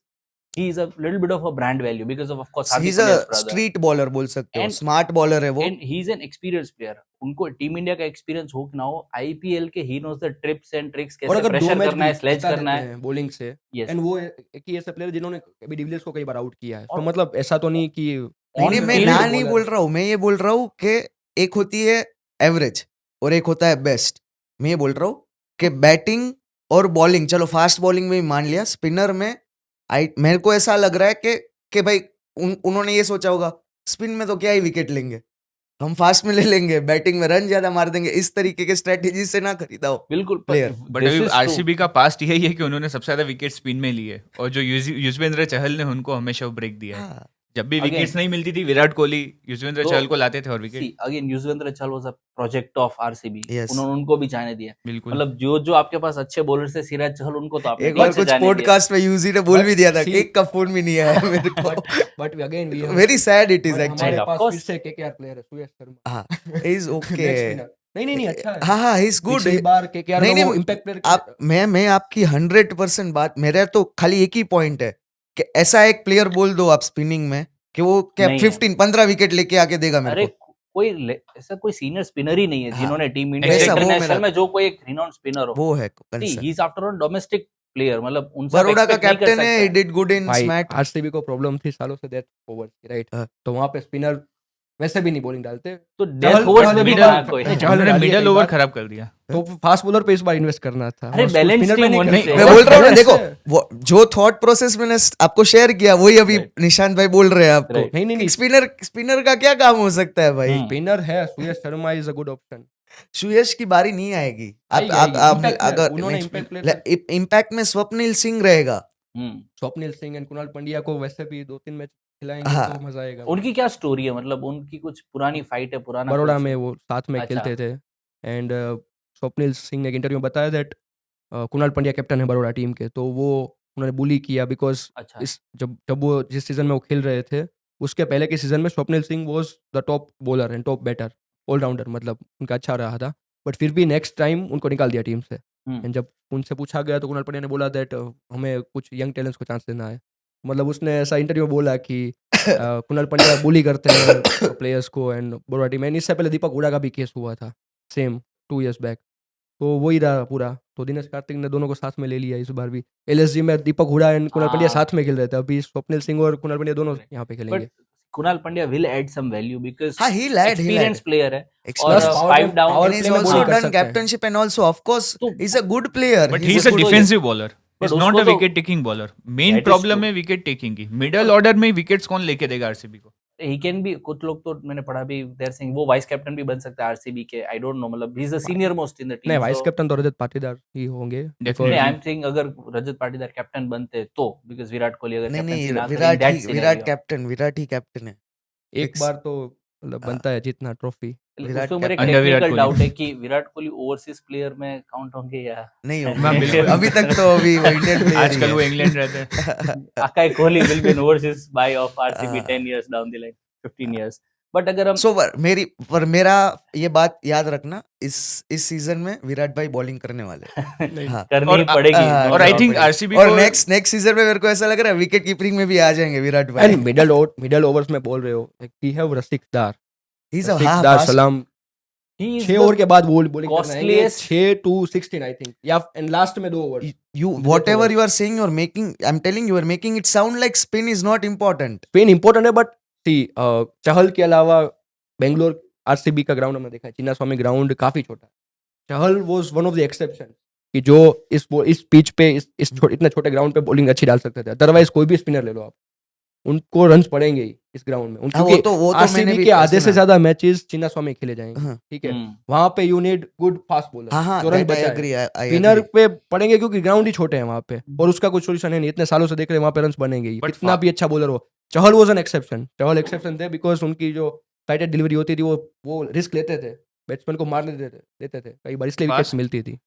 he is a little bit of a brand value because of course Hardik He's a Pandya's brother. Street bowler बोल सकते हो, And- स्मार्ट बॉलर है वो। And he is an experience player. उनको टीम इंडिया का एक्सपीरियंस हो कि ना हो, आईपीएल के ही knows the tips and tricks, और कैसे अगर 2 प्रेशर मैच करना है, स्लेज करना है। बॉलिंग से, यस, एंड वो एक ही ऐसे प्लेयर जिन्होंने कभी डिविलियर्स को कई बार आउट किया है। तो और- मतलब ऐसा तो नहीं कि नहीं, नहीं, On मैं field ना नहीं bowler- बोल रहा हूँ, मैं ये बोल रहा हूँ कि एक होती है एवरेज और एक होता है बेस्ट। मैं ये बोल रहा हूँ कि बैटिंग और बॉलिंग, चलो फास्ट बॉलिंग में भी मान लिया, स्पिनर में मेरे को ऐसा लग रहा है कि भाई उन्होंने ये सोचा होगा स्पिन में तो क्या ही विकेट लेंगे, हम फास्ट में ले लेंगे, बैटिंग में रन ज्यादा मार देंगे, इस तरीके के स्ट्रेटेजी से ना खरीदा हो। बिल्कुल। Player. बट अभी आरसीबी का पास्ट यही है कि उन्होंने सबसे ज्यादा विकेट स्पिन में लिए और जो युजवेंद्र चहल ने उनको हमेशा ब्रेक दिया है। हाँ, जब भी Again- विकेट्स नहीं मिलती थी, विराट कोहली युजवेंद्र तो- चहल को लाते थे और wicket. Again Yuzvendra Chahal was a project of RCB. Yes. उन्होंने उनको भी जाने दिया। बिल्कुल। मतलब जो आपके पास अच्छे बॉलर्स थे, सिराज चहल, उनको तो आपने एक बार टीम से कुछ जाने दिया। पॉडकास्ट में यूजी ने बोल भी दिया था see- कि एक का फोन भी नहीं आया मेरे को। But again we very sad it is हमारे एक्चुअली। of पास course. फिर से केकेआर प्लेयर है सुयश शर्मा। हाँ, इज ओके। Next spinner. नहीं अच्छा है। हाँ, ही इज गुड। पिछली बार केकेआर नहीं, का वो नहीं, इम्पैक्ट प्लेयर आप मैं आपकी 100% बात, मेरा तो खाली एक ही पॉइंट है कि ऐसा एक प्लेयर बोल दो आप स्पिनिंग में कि वो क्या नहीं है। 15 विकेट लेके आके देगा मेरे अरे को। कोई ऐसा कोई सीनियर स्पिनर ही नहीं है हाँ, जिन्होंने टीम इंडिया वैसा वो इंटरनेशनल मेरा- में जो कोई एक रिनाउंड स्पिनर हो। वो है ही concern. Is after all domestic player, मतलब उनसे आप बड़ौदा का expect नहीं कर कैप्टन है, सकते ही हैं। डिड गुड इन भाई स्मैट। आरसीबी को प्रॉब्लम थी सालों से डेथ ओवर्स की, राइट? हाँ। तो वहां पे स्पिनर वैसे भी नहीं बॉलिंग डालते, तो चहल- डेथ ओवर्स चहल में भी middle- कहा कोई। चहल उन्होंने डाली है मिडल कई ओवर बार। खराब कर दिया। तो फास्ट बॉलर पे इस बार इन्वेस्ट करना था। अरे और balance spinner पे team नहीं होनी करना। चाहिए। मैं और बोल रहा हूँ ना, balance देखो है। वो जो थॉट प्रोसेस मैंने आपको शेयर किया वही अभी Right. निशांत भाई बोल रहे हैं आपको। Right. नहीं स्पिनर का क्या काम हो सकता है भाई? स्पिनर है Suyash Sharma is a good option. Suyash की बारी नहीं आएगी। आएगी, आप impact player, अगर उन्होंने impact player इम्पैक्ट में स्वप्निल सिंह रहेगा। स्वप्निल सिंह एंड कुणाल पंड्या को वैसे भी 2-3 मैच खिलाएंगे हाँ। तो मजा आएगा। उनकी क्या स्टोरी है, मतलब उनकी कुछ पुरानी फाइट है, पुराना बड़ौदा कुछ- में वो साथ में अच्छा। खेलते थे एंड स्वप्निल सिंह ने एक इंटरव्यू में बताया दैट कुणाल पंड्या कैप्टन है बड़ौदा टीम के, तो वो उन्होंने बुली किया बिकॉज अच्छा। इस जब वो जिस सीजन में वो खेल रहे थे उसके पहले के सीजन में Swapnil Singh was the top bowler and top batter, allrounder, मतलब उनका अच्छा रहा था। बट फिर भी नेक्स्ट टाइम उनको निकाल दिया टीम से। एंड जब उनसे पूछा गया तो कुणाल पंड्या ने बोला दैट हमें कुछ यंग टैलेंट्स को चांस देना है। मतलब उसने ऐसा इंटरव्यू में बोला कि कुणाल पंड्या बुली करते हैं प्लेयर्स को एंड बड़ौदा टीम में। इससे पहले दीपक हुडा का भी केस हुआ था सेम 2 years बैक, तो वही रहा पूरा। तो दिनेश कार्तिक ने दोनों को साथ में ले लिया इस बार भी। एलएसजी में दीपक हुडा एंड कुणाल पंड्या हाँ। साथ में खेल रहे थे, अभी स्वप्निल सिंह और कुणाल पंड्या दोनों यहाँ पे खेलेंगे। But Kunal Pandya will add some value because हाँ, he'll add. एक्सपीरियंस प्लेयर है। और Experienced. Plus, power five play- down power And he's play में also bowling कर done सकते हैं। captainship and also, of course, तो- he's a good player. But He's he is a a good- defensive bowler, But is not उसको अ तो- wicket taking bowler. That main is problem true. है wicket taking की। Middle order में wickets कौन लेके देगा RCB को? ही कैन बी, कुछ लोग तो मैंने पढ़ा भी देयर सिंह वो वाइस कैप्टन भी बन सकता है आरसीबी के। आई डोंट नो, मतलब he is the senior most in the team. नहीं, वाइस कैप्टन तो रजत पाटीदार ही होंगे। Definitely. नहीं, आई एम थिंक अगर रजत पाटीदार कैप्टन बनते तो, बिकॉज़ विराट कोहली अगर नहीं, कैप्टनसी नहीं, ना करे, Virat that he scenario। Virat he captain है। एक Fix. बार तो मतलब बनता है जीतना ट्रॉफी। विराट उसमें मेरे captain- Under Virat technical Kohli. Doubt है कि विराट कोहली ओवरसीज प्लेयर में काउंट होंगे या नहीं हाँ, होगा बिल्कुल। अभी तक तो अभी वो इंडियन प्लेयर आजकल वो इंग्लैंड रहते हैं। Akai Kohli will be an overseas buy of RCB Ah. 10 years down the line, 15 years. But अगर हम सो मेरा ये बात याद रखना, इस सीजन में विराट भाई बॉलिंग करने वाले नहीं हाँ करनी और ही पड़ेगी, नो और आई डाउट। थिंक पड़ेगी। आरसीबी और को नेक्स्ट सीजन में मेरे को ऐसा लग रहा है विकेट कीपिंग में भी आ जाएंगे विराट भाई। एंड मिडल ओवर्स में बोल रहे हो वी हैव रसिक दार He's a रसिक हाँ दार fast सलाम ही इज 6 ओवर के बाद बॉलिंग करना आएंगे costliest- 6 to 16 आई थिंक या एंड लास्ट में 2 over you whatever you are saying you're making, I'm telling you are making it sound like spin is not important. Spin important है but सी चहल के अलावा Bangalore RCB का ground हमने देखा है Chinnaswamy ground काफी छोटा है Chahal was one of the exception कि जो इस पिच पे इतने छोटे ग्राउंड पे बॉलिंग अच्छी डाल सकते थे अदरवाइज कोई भी स्पिनर ले लो आप उनको रन्स पड़ेंगे ही इस ग्राउंड में हाँ, क्योंकि वो तो मैंने आरसीबी भी के आधे से सुना। ज्यादा मैचेस चिन्नास्वामी खेले जाएंगे हाँ। ठीक है हम्म, वहां पे you need good fast bowler हाँ हाँ जो रन that I बचाए agree, I स्पिनर agree. पे पड़ेंगे क्योंकि ग्राउंड ही छोटे हैं वहां पे और उसका कुछ सोल्यूशन है नहीं इतने सालों से देख रहे हैं वहां पे रन बनेंगे ही But कितना भी अच्छा बॉलर हो Chahal was an exception Chahal exception थे बिकॉज उनकी जो टाइटेड डिलीवरी होती थी वो रिस्क लेते थे बैट्समैन को मारने देते थे कई बार इसलिए विकेट्स Fast- मिलती थी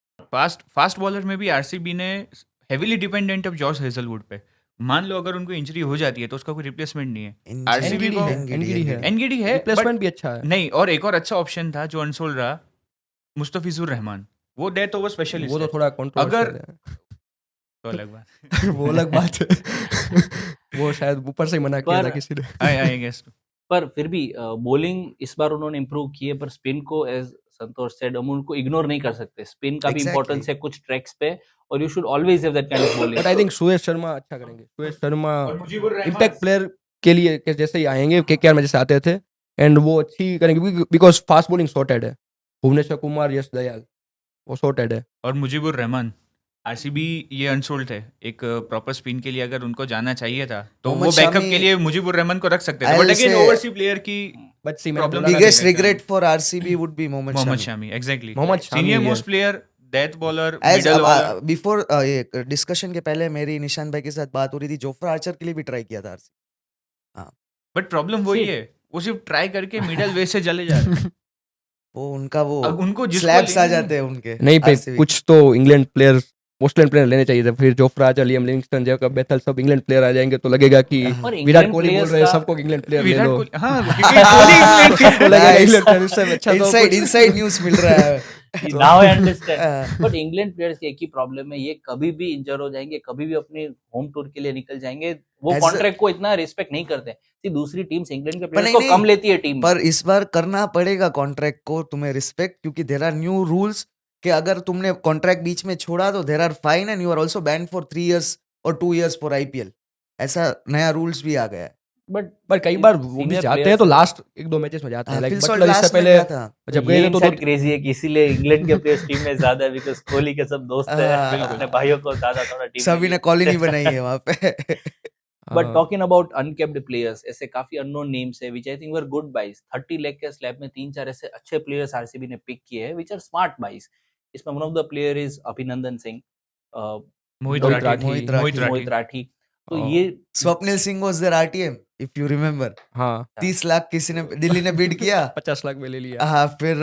फास्ट बॉलर में भी आरसीबी ने heavily dependent of Josh Hazlewood पे। मान लो अगर उनको इंजरी हो जाती है तो उसका कोई रिप्लेसमेंट नहीं है। RCB एनगीडी को- है एनगीडी है एनगीडी है but रिप्लेसमेंट भी अच्छा है नहीं, और एक और अच्छा ऑप्शन था जो अनसोल्ड रहा, मुस्तफिजुर रहमान, वो डेथ ओवर स्पेशलिस्ट वो तो है। थोड़ा कंट्रोवर्शियल तो अलग बात है वो अलग बात है वो शायद ऊपर से ही मना किया था पर- किसी ने आई गेस। पर फिर भी बॉलिंग इस बार उन्होंने इम्प्रूव की है, पर स्पिन को एज संतोष सेड हम उनको इग्नोर नहीं कर सकते। स्पिन का भी Exactly. इंपॉर्टेंस है कुछ ट्रैक्स पे, और you should always have that kind of but I bowling. Think Suyash Sharma अच्छा करेंगे सुयश शर्मा इम्पैक्ट प्लेयर के लिए कि जैसे ही आएंगे केकेआर में जैसे आते थे एंड वो अच्छी करेंगे बिकॉज फास्ट बॉलिंग सॉर्टेड है भुवनेश्वर कुमार यश दयाल वो सॉर्टेड है और मुजीबुर रहमान, आरसीबी ये अनसोल्ड थे, एक प्रॉपर स्पिन के लिए अगर उनको जाना चाहिए था तो वो मोहम्मद बैकअप शामी- के लिए मुजीबुर रहमान को रख सकते थे, I'll but again say- overseas player की but see Problem Biggest Shami. regret for RCB would be Mohammad Mohammad Shami. Shami, exactly Mohammad Shami senior है। Most player, death bowler, As middle bowler. before ये डिस्कशन के पहले मेरी निशांत भाई के साथ बात हो रही थी, जोफ्रा आर्चर के लिए भी ट्राई किया था RCB. बट प्रॉब्लम वही है, वो सिर्फ ट्राई करके मिडल वे से चले जा रहे हैं। वो उनका वो अब उनको जिसको स्लैब्स आ लेना है- जाते हैं उनके नहीं पे RCB. कुछ तो इंग्लैंड प्लेयर ऑस्ट्रेलियन प्लेयर लेने चाहिए थे फिर Jofra Archer Liam Livingstone Jacob Bethell सब इंग्लैंड प्लेयर आ जाएंगे तो लगेगा कि और विराट इंग्लैंड कोहली बोल प्लेयर्स रहे हैं का सबको इंग्लैंड प्लेयर ले विराट लो कोहली, हाँ क्योंकि कोहली इंग्लैंड के- सबको लगेगा Nice. इंग्लैंड प्लेयर इससे अच्छा तो कुछ- इनसाइड न्यूज़ मिल रहा है. Now I understand. हाँ. बट इंग्लैंड प्लेयर्स की एक ही प्रॉब्लम है, ये कभी भी इंजर हो जाएंगे, कभी भी अपने होम टूर के लिए निकल जाएंगे, वो As a- कॉन्ट्रैक्ट को इतना रिस्पेक्ट नहीं करते। See, दूसरी टीम्स इंग्लैंड के प्लेयर्स नहीं, को नहीं, कम लेती है टीम। पर इस बार करना पड़ेगा कॉन्ट्रैक्ट को तुम्हें रिस्पेक्ट, क्योंकि देर आर न्यू रूल्स कि अगर तुमने कॉन्ट्रैक्ट बीच में छोड़ा तो there are fine and you are also ban for 3 years और 2 years फॉर IPL. ऐसा नया रूल्स भी आ गया है. पर कई बार वो भी जाते हैं तो लास्ट एक दो मैचेस में जाते हैं लाइक फिल सॉल्ट बटलर इससे लास्ट में पहले गया था. जब ये गए थे तो इनसाइड क्रेजी है कि इसीलिए इंग्लैंड के प्लेयर्स टीम में ज्यादा है, बिकॉज़ कोहली के सब दोस्त हैं, हाँ। अपने भाइयों को ज्यादा थोड़ा टीम सभी ने कॉलोनी बनाई है वहां पे. But talking about uncapped players, ऐसे काफी अननोन नेम्स है which I think were good buys. 30 lakh के स्लैब में 3-4 ऐसे अच्छे प्लेयर्स आरसीबी ने पिक किए हैं व्हिच आर स्मार्ट बाइज। इसमें one of the player is अभिनंदन सिंह, मोहित मोहित राठी, राठी, मोहित मोहित राठी। राठी। तो हाँ। ये Swapnil Singh was there RTM if you remember. हाँ 30 लाख किसी ने दिल्ली ने बिड किया. 50 लाख में ले लिया हाँ, फिर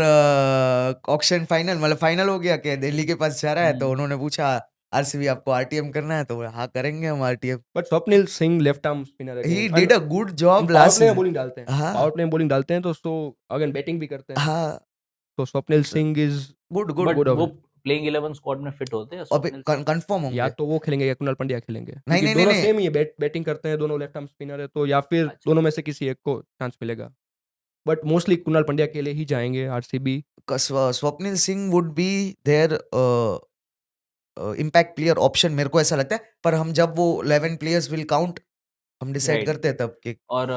ऑक्शन फाइनल मतलब फाइनल हो गया कि दिल्ली के पास जा रहा है, तो उन्होंने पूछा RCB आपको RTM करना है, तो बोले, हाँ करेंगे हम RTM. But Swapnil Singh left arm spinner he did a good job power last play में सीजन. बॉलिंग डालते हैं हाँ. पावर प्ले में बॉलिंग डालते हैं तो अगेन बैटिंग भी करते हैं हाँ, तो Swapnil Singh is good but good. वो प्लेइंग 11 स्क्वाड में फिट होते हैं अबे स्वप्निल सिंह? कंफर्म या होंगे. तो वो खेलेंगे या कुणाल पंड्या खेलेंगे नहीं, क्योंकि नहीं, दोनों नहीं, सेम ही है बैटिंग करते हैं दोनों लेफ्ट आर्म स्पिनर है तो या फिर अच्छा। दोनों में से किसी एक को चांस मिलेगा बट मोस्टली कुणाल पंड्या के लिए ही जाएंगे RCB Swapnil Singh would be there impact player option, मेरे को ऐसा लगता है. पर हम जब वो 11 प्लेयर्स विल काउंट हम डिसाइड Right. करते हैं तब कि और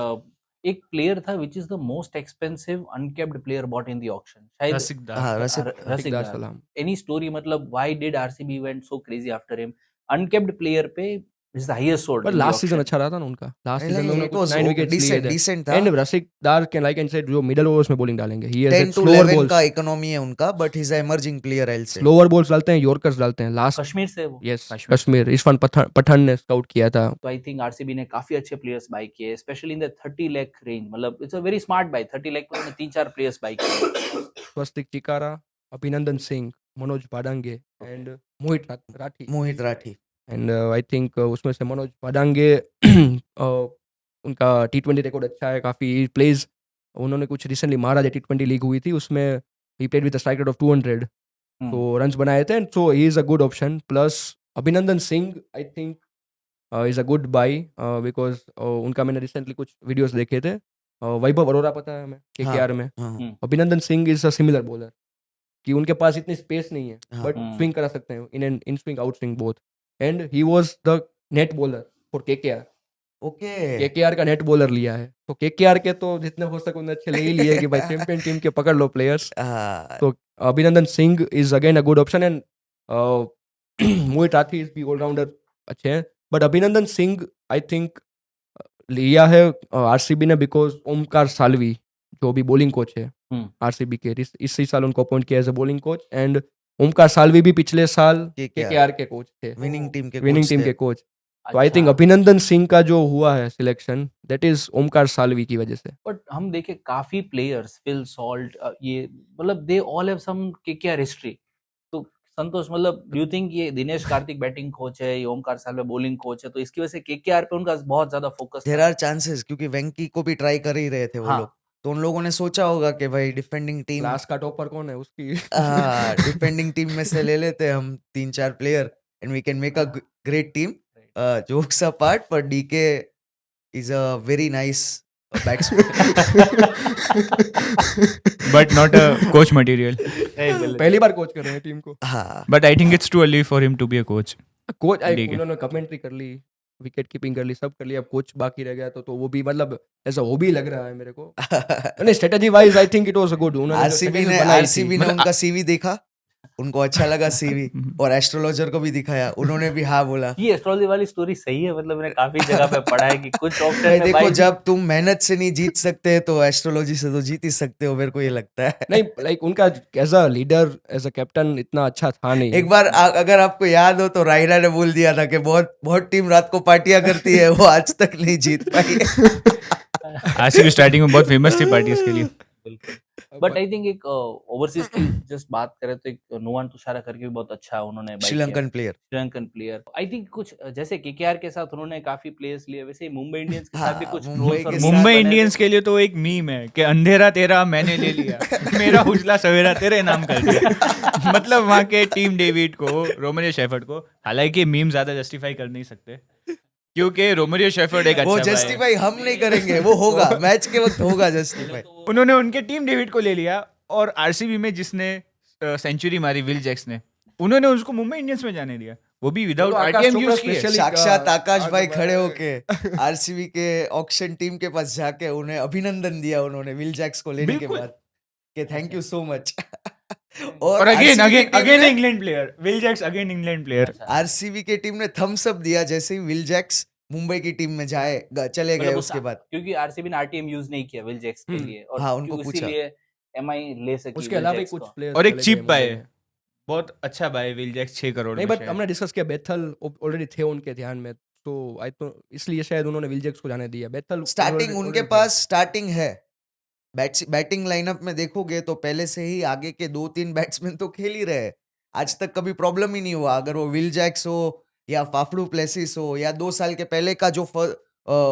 एक प्लेयर था which is the most expensive uncapped player bought in the auction, शायद रसिक दार। हाँ रसिक रसिक दार। सलाम एनी स्टोरी, मतलब why did RCB went so crazy after him? Uncapped player पे इज द हाईएस्ट सोल्ड। पर लास्ट सीजन अच्छा रहा था ना उनका लास्ट सीजन में उन्होंने कुछ 9 विकेट्स लिए थे डिसेंट था. एंड रसिक दार कैन लाइक एंड सेड जो मिडल ओवर्स में बॉलिंग डालेंगे ही 10 to स्लोअर 11 बॉल्स का इकोनॉमी है उनका, but he is emerging player I will से. स्लोअर बॉल्स डालते हैं यॉर्कर्स डालते हैं लास्ट कश्मीर से वो। यस कश्मीर। कश्मीर इरफान पठान ने स्काउट किया था तो आई थिंक आरसीबी ने काफी अच्छे प्लेयर्स बाय किए, specially in the 30 lakh range. मतलब it's a very smart buy. 30 lakh में उन्होंने 3-4 प्लेयर्स बाय किए। स्वस्तिक चिकारा अभिनंदन सिंह मनोज भाडांगे and Mohit Rathee Mohit Rathee. And I think उसमें से मनोज भाडांगे उनका T20 रिकॉर्ड अच्छा है काफी प्लेज उन्होंने कुछ रिसेंटली महाराजा T20 लीग हुई थी, उसमें ही played with a strike rate of 200, तो रन्स बनाए थे, so he is a good option. Plus Abhinandan Singh I think is a good buy, because उनका मैंने रिसेंटली कुछ वीडियोस देखे थे। वैभव अरोरा पता है हमें KKR में, हाँ अभिनंदन Singh is a similar bowler, कि उनके पास इतनी स्पेस नहीं है, हाँ बट स्विंग करा सकते हैं in swing out swing both, and he was the net bowler for KKR। Okay KKR का नेट बॉलर लिया है, तो KKR के तो जितने हो सके उतने अच्छे ले ही लिए कि भाई चैंपियन टीम के पकड़ लो प्लेयर्स। तो अभिनंदन Singh is again a good option, and Mohit Rathi is भी ऑलराउंडर अच्छे हैं, बट अभिनंदन सिंह आई थिंक लिया है RCB ने बिकॉज ओमकार सालवी जो भी बॉलिंग कोच है RCB के, इसी साल उनको अपॉइंट किया as a bowling coach, and Omkar Salvi भी पिछले साल KKR के कोच थे, विनिंग टीम के कोच। तो आई थिंक अभिनंदन सिंह का जो हुआ है selection, that is Omkar Salvi की वजह से। बट हम देखे काफी प्लेयर्स, फिल सॉल्ट, ये मतलब they all have some KKR history. तो संतोष, मतलब डू यू थिंक ये दिनेश कार्तिक बैटिंग कोच है, ये ओमकार सालवे बॉलिंग कोच है, तो इसकी वजह से KKR पे उनका बहुत ज्यादा फोकस देयर आर चांसेस, क्योंकि वेंकी को भी ट्राई कर ही रहे थे वो हाँ। लोग, तो उन लोगों ने सोचा होगा कि भाई डिफेंडिंग टीम क्लास का टॉपर कौन है उसकी? डिफेंडिंग टीम में से ले लेते हैं हम 3-4 player and we can make a great team. Jokes apart, पर DK is a very nice batsman but not a coach material. पहली बार कोच कर रहे हैं टीम को। हाँ but I think it's too early for him to be a coach. Coach ठीक है। उन्होंने कमेंट्री कर ली, विकेट कीपिंग कर ली, सब कर लिया, अब कोच बाकी रह गया, तो वो भी मतलब ऐसा हॉबी लग रहा है मेरे को। नहीं, strategy wise I think it was good. उन्होंने जो आरसीबी strategy ने बनाई थी, आरसीबी ने उनका सीवी देखा, उनको अच्छा लगा सीवी, और एस्ट्रोलॉजर को भी दिखाया, उन्होंने भी हाँ बोला। ये एस्ट्रोलॉजी वाली स्टोरी सही है, मतलब मैंने काफी जगह पे पढ़ा है कि कुछ ऑप्शन भाई में देखो, भाई जब तुम मेहनत से नहीं जीत सकते तो एस्ट्रोलॉजी से तो जीत ही सकते हो, मेरे को ये लगता है। नहीं लाइक उनका as a leader, as a captain इतना अच्छा था नहीं। एक बार अगर आपको याद हो तो रायना ने बोल दिया था कि बहुत बहुत टीम रात को पार्टियां करती है, वो आज तक नहीं जीत पाई। आरसीबी स्टार्टिंग में बहुत फेमस थी पार्टीज के लिए। बट आई थिंक एक ओवरसीज की जस्ट बात करें तो एक नुवान तुषारा करके भी बहुत अच्छा उन्होंने Sri Lankan player. Sri Lankan player I think कुछ जैसे KKR के साथ उन्होंने काफी प्लेयर्स लिए, वैसे ही मुंबई इंडियंस के साथ भी हाँ, कुछ मुंबई trolls और के memes साथ मुंबई बने इंडियंस थे। के लिए तो एक मीम है कि अंधेरा तेरा मैंने ले लिया, मेरा उजला सवेरा तेरे नाम कर दिया। मतलब वहाँ के टीम डेविड को, रोमरियो शेफर्ड को, हालांकि मीम ज्यादा जस्टिफाई कर नहीं सकते क्योंकि रोमरियो शेफर्ड एक अच्छा वो भाई है। जस्टिफाई हम नहीं करेंगे, वो होगा मैच के वक्त होगा जस्टिफाई। उन्होंने उनके टीम डेविड को ले लिया, और आरसीबी में जिसने सेंचुरी मारी विल जैक्स ने, उन्होंने उसको मुंबई इंडियंस में जाने दिया, वो भी विदाउट आकाश आरटीएम चोपड़ा यूज किए। specially- साक्षात आकाश भाई आकाश खड़े भाई- होके आरसीबी के ऑक्शन टीम के पास जाके उन्हें अभिनंदन दिया, उन्होंने विल जैक्स को लेने के बिल्कुल। बाद कि थैंक यू सो मच। और अगेन RCB की अगेन टीम अगेन ने- England player, Will Jacks again England player. RCB की टीम ने थम्स अप दिया जैसे ही विल जैक्स मुंबई की टीम में चले गए मतलब उसके बाद। क्योंकि आरसीबी ने आरटीएम यूज नहीं किया विल जैक्स के लिए, और हाँ, उनको पूछा। इसीलिए एमआई ले सकी उसके विल अलावा भी जैक्स कुछ को। प्लेयर्स और एक चीप बाय है, बहुत अच्छा बाय विल जैक्स 6 करोड़ नहीं, में बट शायद। हमने डिस्कस किया बेथल ऑलरेडी थे उनके ध्यान में, तो आई तो इसलिए शायद उन्होंने विल जैक्स को जाने दिया। बेथल स्टार्टिंग उनके पास स्टार्टिंग है, बैटिंग लाइनअप में देखोगे तो पहले से ही आगे के 2-3 बैट्समैन तो खेल ही रहे हैं, आज तक कभी प्रॉब्लम ही नहीं हुआ। अगर वो विल जैक्स हो या फाफड़ू प्लेसिस हो या 2 साल के पहले का जो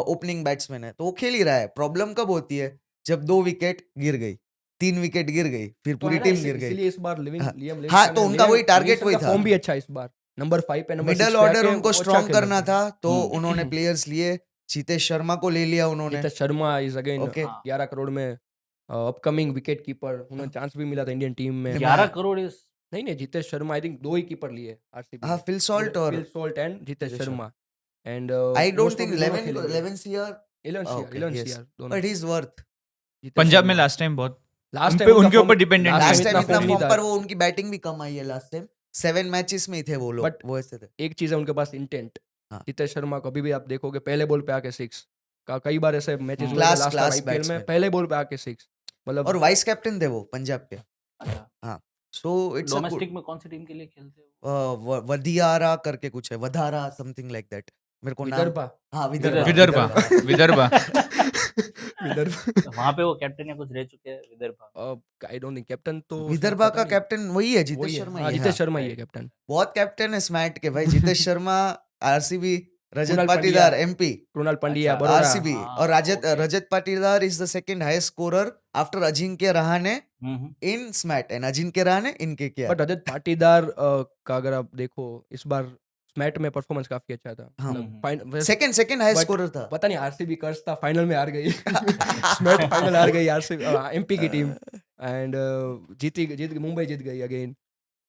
ओपनिंग बैट्समैन है, तो वो खेल ही रहा है। प्रॉब्लम कब होती है? जब 2 विकेट गिर गई, 3 विकेट गिर गई, फिर पूरी टीम गिर गई। इसीलिए इस बार हाँ। लियम हाँ, तो उनका वही टारगेट वही था। फॉर्म भी अच्छा है इस बार, नंबर 5 पे नंबर 6 मिडल पे ऑर्डर आके उनको वो अच्छा स्ट्रॉन्ग खेल करना रहे हैं। था, तो उन्होंने प्लेयर्स लिए। जीतेश शर्मा को ले लिया उन्होंने। Jitesh Sharma is again okay. 11 crore में अपकमिंग विकेट कीपर, उन्हें चांस भी मिला था इंडियन टीम में। 11 करोड़ इस नहीं, जितेश शर्मा आई थिंक 2 ही कीपर लिए आरसीबी। हाँ, फिल सॉल्ट और Phil Salt and Jitesh Jitesh Sharma, and I don't think 11 year 11 yes. CR दोनों। But he is worth. Punjab में लास्ट टाइम बहुत लास्ट उनपे- उनके ऊपर dependent last last time time इतना इतना फॉर्म फॉर्म नहीं पर था। वो उनकी बैटिंग भी कम आई है लास्ट टाइम। 7 मैचेस में ही थे वो लोग, But- वो ऐसे थे। एक चीज है उनके पास इंटेंट। हाँ। जितेश शर्मा कभी भी आप देखोगे पहले बॉल पे आके 6 का, कई बार ऐसे मैचेस हुए Class- लास्ट class आईपीएल में batsman। पहले बॉल पे आके 6, मतलब और वाइस कैप्टन थे वो पंजाब के। अच्छा, सो इट्स डोमेस्टिक में कौन सी टीम के लिए खेलते हो? वधियारा करके कुछ है, वधारा समथिंग लाइक दैट, मेरे को नाम। विदर्भा हाँ, विदर्भा। विदर्भा विदर्भा विदर्भा वहां पे वो कैप्टन या कुछ रह चुके हैं विदर्भा? आई डोंट थिंक कैप्टन तो विदर्भा पता का नहीं। कैप्टन वही है, जितेश वही है, शर्मा हाँ, ही है। जितेश हाँ। शर्मा ही है right। कैप्टन। बहुत कैप्टन है स्मैट के भाई। जितेश शर्मा आरसीबी रजत कृणाल पाटीदार पंड्या, एमपी, कृणाल पंड्या, अच्छा, बरोड़ा. आरसीबी, हाँ, और okay. Rajat Patidar is the second highest scorer after Ajinkya Rahane in SMAT, and Ajinkya Rahane in KKR. But Rajat Patidar का अगर आप देखो इस बार स्मैट में परफॉर्मेंस काफी अच्छा था. हाँ. मतलब सेकंड हाईएस्ट बट स्कोरर था. पता नहीं आरसीबी कर्स था, फाइनल में हार गई. स्मैट फाइनल हार गई आरसीबी एमपी की टीम, एंड जीत मुंबई जीत गई अगेन.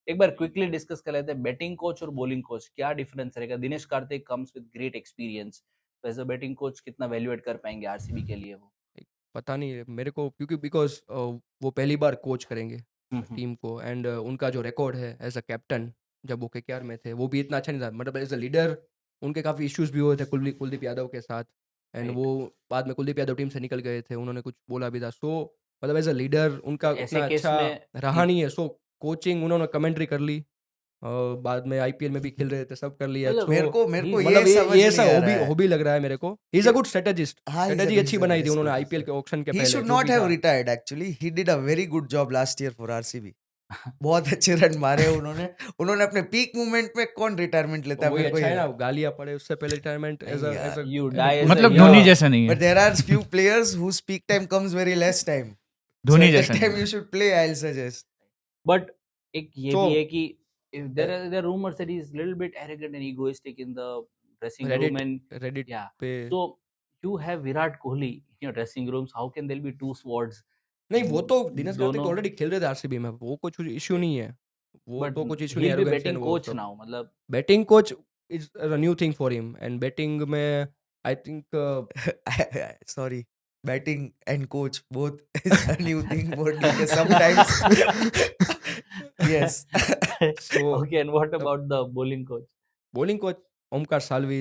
एक बार क्विकली डिस्कस कर लेते हैं बैटिंग कोच और बॉलिंग कोच क्या डिफरेंस रहेगा. Dinesh Karthik comes with great experience, तो एज अ बैटिंग कोच कितना वैल्यूएट कर पाएंगे आरसीबी के लिए वो. पता नहीं मेरे को, क्योंकि बिकॉज वो पहली बार कोच करेंगे हम्म, टीम को, एंड उनका जो रिकॉर्ड है एज अ कैप्टन जब वो केकेआर में थे वो भी इतना अच्छा नहीं था. मतलब एज अ लीडर उनके काफ़ी इश्यूज भी हुए थे कुलदीप यादव के साथ, एंड Right. वो बाद में कुलदीप यादव टीम से निकल गए थे, उन्होंने कुछ बोला भी था. सो मतलब एज अ लीडर उनका ऐसे उतना केस अच्छा में रहा नहीं है. सो कोचिंग उन्होंने कमेंट्री कर ली, और बाद में आईपीएल में भी खेल रहे थे, सब कर लिया. मतलब So, मेरे को मतलब ये समझ ये नहीं सब आ हॉबी रहा है. हॉबी लग रहा है मेरे को. ही इज अ गुड स्ट्रेटेजिस्ट. हाँ, स्ट्रेटेजी अच्छी बनाई थी उन्होंने आईपीएल के ऑक्शन के He पहले. should जो not भी have था. retired actually. He did a very good job last year for RCB. बहुत अच्छे रन मारे उन्होंने. उन्होंने अपने पीक मूवमेंट में कौन रिटायरमेंट लेता है वही मेरे को अच्छा है ये. ना, गालियां पड़े उससे पहले रिटायरमेंट एज नहीं अ यार. You die as a मतलब hero. धोनी जैसा नहीं But है. there are few players whose peak time comes very less time. So Dhoni at that जैसा time नहीं you है. should play, I'll suggest. But एक ये So, भी है कि there are rumors that he is little bit arrogant and egoistic in the dressing room, and Reddit yeah, पे. so you have Virat Kohli in your dressing rooms, how can there be two swords? नहीं, वो तो दिनेश कार्तिक दोनों, तो already खेल रहे थे RCB में, वो कुछ इशू नहीं है. वो but तो कुछ इशू नहीं, he'll be arrogancy betting and वो coach सब. now, मतलब batting coach is a new thing for him, and batting में I think Sorry. Batting and coach both is a new thing for DK sometimes. Yes. So, okay, and what about the bowling coach? Bowling coach Omkar Salvi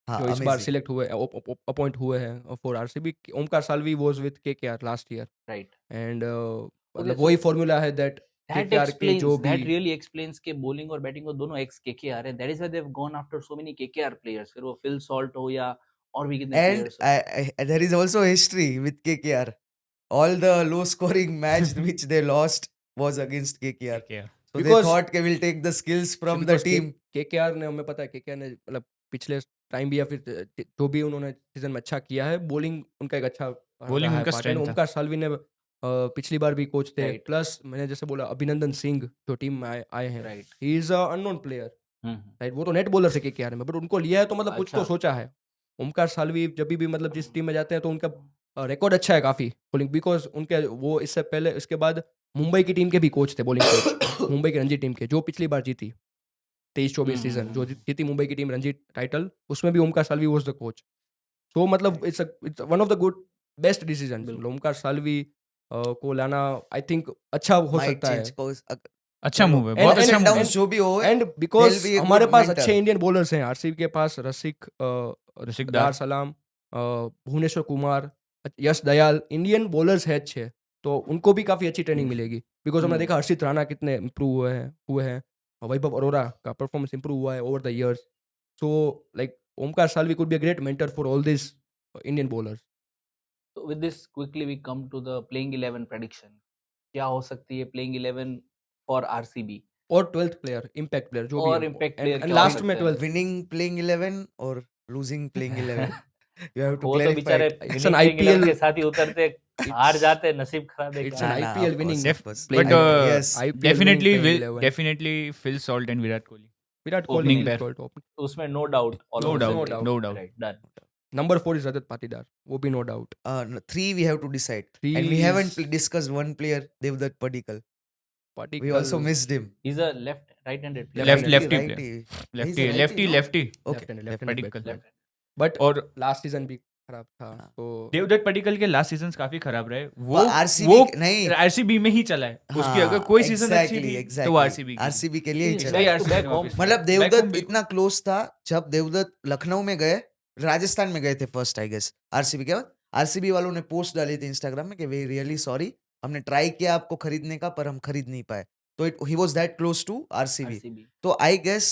हाँ, जो इस बार amazing. Select हुए appoint हुए हैं for RCB. Omkar Salvi was with KKR last year, Right. And Okay, मतलब so वही formula है that that KKR के जो explains, भी. that really explains कि bowling और batting को दोनों ex KKR है. That is why they've gone after so many KKR players. फिर वो Phil Salt हो या और भी कितने And players हो. there is also history with KKR. All the low scoring match which they lost was against KKR. KKR. So they Because- thought we'll take the skills from the team. KKR ने, हमें पता है KKR ने मतलब पिछले time भी या फिर जो भी उन्होंने सीजन में अच्छा किया है, बॉलिंग उनका एक अच्छा Bowling रहा है उनका part. strength And था. ओमकार साल्वी ने पिछली बार भी कोच थे. Right. प्लस मैंने जैसे बोला अभिनंदन सिंह जो टीम में आए हैं, Right. He is a unknown player, hmm. Right. वो तो नेट बॉलर से केकेआर में, बट उनको लिया है तो मतलब कुछ तो अच्छा. सोचा है. ओमकार साल्वी जब भी मतलब जिस टीम में जाते हैं तो उनका रिकॉर्ड अच्छा है काफी बॉलिंग, बिकॉज उनके वो इससे पहले इसके बाद मुंबई की टीम के भी कोच थे बॉलिंग कोच. मुंबई की रणजी टीम के जो पिछली बार जीती 23-24 सीजन, जो जीती मुंबई की टीम रणजी टाइटल, उसमें भी Omkar Salvi was the coach. So मतलब it's one of the good best decision. Omkar Salvi को लाना आई थिंक अच्छा हो Might सकता है. change course. अच्छा चलो, मूव है, and- बहुत and- अच्छा and मूव है. downs जो भी हो, and because He'll be a हमारे good पास mentor. अच्छे इंडियन बॉलर्स हैं. आरसीबी के पास रसिक रसिक दार सलाम, भुवनेश्वर कुमार, यश दयाल, इंडियन बॉलर्स हैं अच्छे, तो उनको भी काफ़ी अच्छी ट्रेनिंग मिलेगी. बिकॉज हमने देखा हर्षित राणा कितने इम्प्रूव हुए हैं. वैभव अरोरा का परफॉर्मेंस इम्प्रूव हुआ है over the years. So like Omkar Salvi could be a great mentor for all this Indian bowlers. So with this quickly we come to the playing 11 prediction. क्या हो सकती है playing 11 for RCB? और 12th प्लेयर, इम्पैक्ट प्लेयर जो भी और है. impact player and क्या हो लास्ट में सकते हैं? 12th. winning playing 11 or losing playing 11. You have to वो तो clarify बेचारे it. It's winning an playing 11 IPL के साथ ही उतरते, हार जाते, नसीब खराब है It's क्या. an Nah, IPL of winning course, of course. playing But 11. Yes. IPL definitely winning playing 11. Definitely fill Salt and Virat Kohli. Virat Opening Kohli pair. is top. उसमें no doubt. all No of us doubt, agree. no doubt. Right, done. Number 4 is Rajat Patidar. वो भी no doubt. 3 we have to decide. Three And we haven't is- discussed one player, Devdutt Padikkal. We Padikkal. also missed him. He's a right-handed player. Left-handed. lefty righty. player. He's lefty a lefty no? Lefty. Okay. Left-handed Padikkal. batsman. Left. But और last season भी खराब था. हाँ. तो देवदत्त पडिक्कल के last seasons काफी खराब रहे. वो वो RCB वो नहीं. आरसीबी में ही चला है. उसकी अगर कोई सीजन अच्छी थी तो वो आरसीबी की. आरसीबी के लिए ही He's चला. back चला. to back home. मतलब Back देवदत्त home इतना क्लोज था जब देवदत्त लखनऊ में गए, राजस्थान में गए थे फर्स्ट आई गेस आरसीबी के बाद. आरसीबी वालों ने पोस्ट डाली थी इंस्टाग्राम में कि वे रियली सॉरी, हमने ट्राई किया आपको खरीदने का पर हम खरीद नहीं पाए. तो he was that close to RCB. RCB. तो आई गेस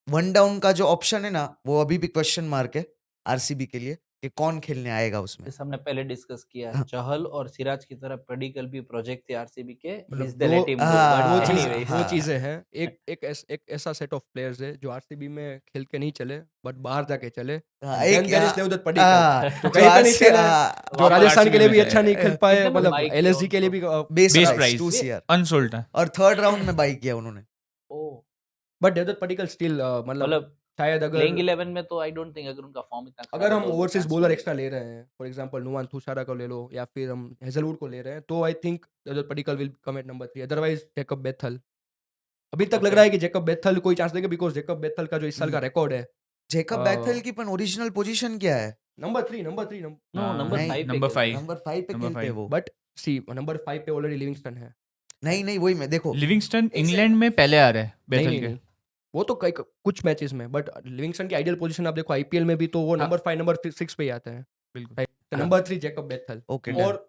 वन डाउन का जो ऑप्शन है ना वो अभी भी क्वेश्चन मार्क है आरसीबी के लिए. कि कौन खेलने आएगा उसमें। जैसे हमने पहले डिस्कस किया, हाँ। चहल और सिराज की तरह प्रेडिकल भी प्रोजेक्ट थे आरसीबी के, मतलब मिस दे लेट हिम गो, हाँ, बट एनीवे दो हाँ। चीजें हैं। एक ऐसा सेट ऑफ प्लेयर्स है जो आरसीबी में खेल के नहीं चले बट बाहर जाके चले। हाँ, And एक then there is Devdutt Padikkal, हाँ, जो जो कहीं पे नहीं RC चले, हाँ, जो वापस राजस्थान RCB के लिए में भी चले अच्छा नहीं खेल पाए, कितने में मतलब buy किया एलएसजी के लिए उनको? भी base base price price 2 CR unsold था। और थर्ड राउंड में बाई किया उन्होंने। ओ, बट देवदत्त पडिक्कल स्टिल मतलब मतलब शायद प्लेइंग अगर 11 में तो आई डोंट थिंक अगर उनका फॉर्म इतना खराब अगर है हम तो ओवरसीज चांस बॉलर मिलेगा। एक्स्ट्रा ले रहे हैं, फॉर एग्जांपल नुवान थुसारा को ले लो या फिर हम हेजलवुड को ले रहे हैं, तो I think Devdutt Padikkal will come at number 3, otherwise Jacob Bethell. अभी तक लग Okay. रहा है कि जैकब बेथल कोई चांस देगा, बिकॉज जैकब बेथल का जो इस साल का रिकॉर्ड है जेकब बैथल की पण ओरिजिनल पोजीशन क्या है? नंबर 3 नो, नंबर नहीं, 5 पे नंबर खेलते हैं। 5 नंबर 5 पे नंबर खेलते हैं 5 वो। बट सी नंबर 5 पे ऑलरेडी लिविंगस्टन है। नहीं, वही मैं देखो लिविंगस्टन एक इंग्लैंड में पहले आ रहा है नहीं बेथल नहीं के। नहीं, वो तो कई कुछ मैचेस में, बट लिविंगस्टन की आइडियल पोजीशन आप देखो आईपीएल में भी तो वो हाँ। नंबर 5 नंबर 6 पे ही आता है। बिल्कुल। तो नंबर 3 जैकब बेथल ओके और done,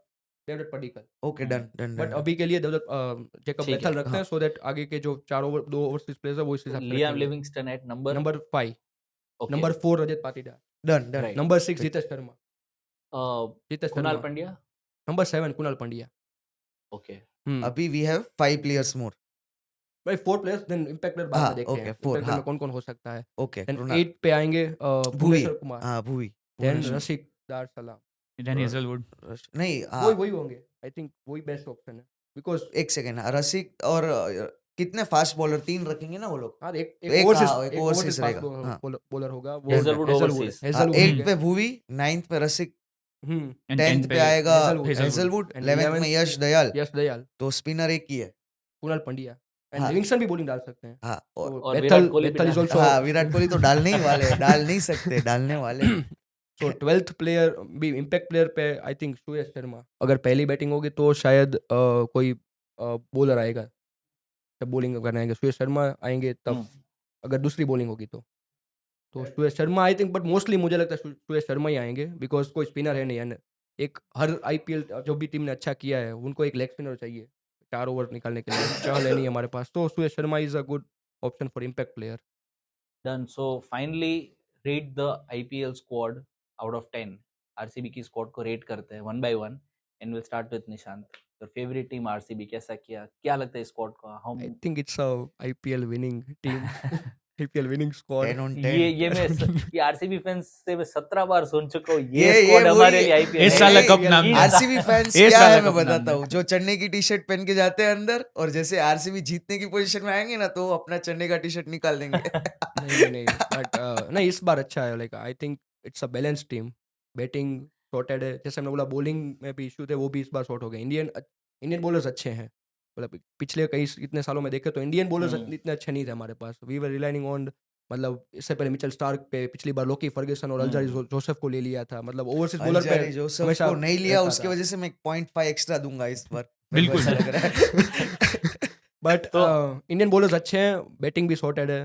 David Padikkal. Okay done done but done. अभी के लिए जैकब ठीक है, बेथल रखते हैं हाँ। सो दैट आगे के जो 2 ओवरसीज प्लेयर्स है वो इस हिसाब से लियाम रखेंगे। Livingstone at number number 5, okay, number 4 Rajat Patidar, done done. Right. Number 6 Jitesh Sharma, Kunal Pandya, number 7 Kunal Pandya. Okay, अभी वी हैव 5 प्लेयर्स मोर। भाई 4 प्लेयर्स देन इंपैक्ट प्लेयर बाद हाँ, में देखते ओके, हैं। 4 इंपैक्ट हाँ। में कौन-कौन हो सकता है। ओके, देन कृणाल 8 पे आएंगे भुवी, भुवनेश्वर कुमार, हाँ Bhuvi, then Bhubaneswar Rasikh Dar Salam. Then Hazlewood. नहीं वही होंगे, आई थिंक वही बेस्ट ऑप्शन है बिकॉज एक सेकेंड, रसिक और कितने फास्ट बॉलर 3 रखेंगे ना वो लोग। हाँ एक तो एक ओवरसीज ओवरसीज फास्ट रहेगा। हाँ। बॉलर होगा वो हेजलवुड overseas। हेजलवुड 8 पे भुवी, 9th पे रसिक, एंड 10th पे आएगा हेजलवुड, and 11th में यश दयाल। यश दयाल, तो स्पिनर एक ही है। कुणाल पंड्या एंड हाँ। लिविंगस्टन भी बॉलिंग डाल सकते हैं। हाँ, और और विराट कोहली भी बेथल इज डाल- आल्सो हाँ, विराट कोहली तो डालने ही वाले हैं, डाल नहीं सकते, डालने वाले हैं। सो 12th प्लेयर भी इंपैक्ट प्लेयर पे आई थिंक सुयश शर्मा। अगर पहली बैटिंग होगी तो शायद कोई बॉलर आएगा जब बॉलिंग करने आएंगे, सुयश शर्मा आएंगे तब। हम्म, अगर दूसरी बॉलिंग होगी तो Suyash Sharma I think, but mostly मुझे लगता है सुयश शर्मा ही आएंगे बिकॉज कोई स्पिनर है नहीं है। एक हर आईपीएल जो भी टीम ने अच्छा किया है उनको एक लेग स्पिनर चाहिए 4 ओवर निकालने के लिए, चहल है नहीं हमारे पास, तो Suyash Sharma is a good option for impact player. done. So finally rate the IPL squad out of 10. RCB की स्क्वाड को रेट करते हैं 1 by 1 and we'll start with Nishant. Your favorite team RCB कैसा किया, क्या लगता है स्क्वाड का? आई हम think it's a IPL winning team, IPL winning squad. 10 on 10। ये आरसीबी फैंस से मैं 17 बार सुन चुका हूँ, ये ये स्क्वाड वही हमारे है। लिए आईपीएल इस साल का कप नाम ये है। आरसीबी फैंस ये क्या साला है मैं कप नाम बताता है। हूँ। जो चन्ने की टी शर्ट पहन के जाते हैं अंदर, और जैसे आरसीबी जीतने की पोजीशन में आएंगे ना तो वो अपना चन्ने का टी शर्ट निकाल देंगे। नहीं बट नहीं इस बार अच्छा है, like I think it's a balance team. Batting sorted है, जैसे हमने बोला बॉलिंग में भी इशू थे वो भी इस बार सॉर्ट हो गए। इंडियन बॉलर्स अच्छे हैं, मतलब पिछले कई इतने सालों में देखे तो इंडियन बॉलर्स इतने अच्छे नहीं थे हमारे पास। वी वर रिलाइंग ऑन, मतलब इससे पहले मिचेल स्टार्क पे, पिछली बार लोकी फर्ग्यूसन और अल्जारी जोसेफ को ले लिया था, मतलब ओवरसीज बॉलर पे अल्जारी जोसेफ हमेशा को नहीं लिया, रहता उसकी था। वजह से मैं 0.5 एक्स्ट्रा दूंगा इस बार। बिल्कुल। ऐसा लग रहा है। बट तो- इंडियन बॉलर्स अच्छे हैं, बैटिंग भी सॉर्टेड है,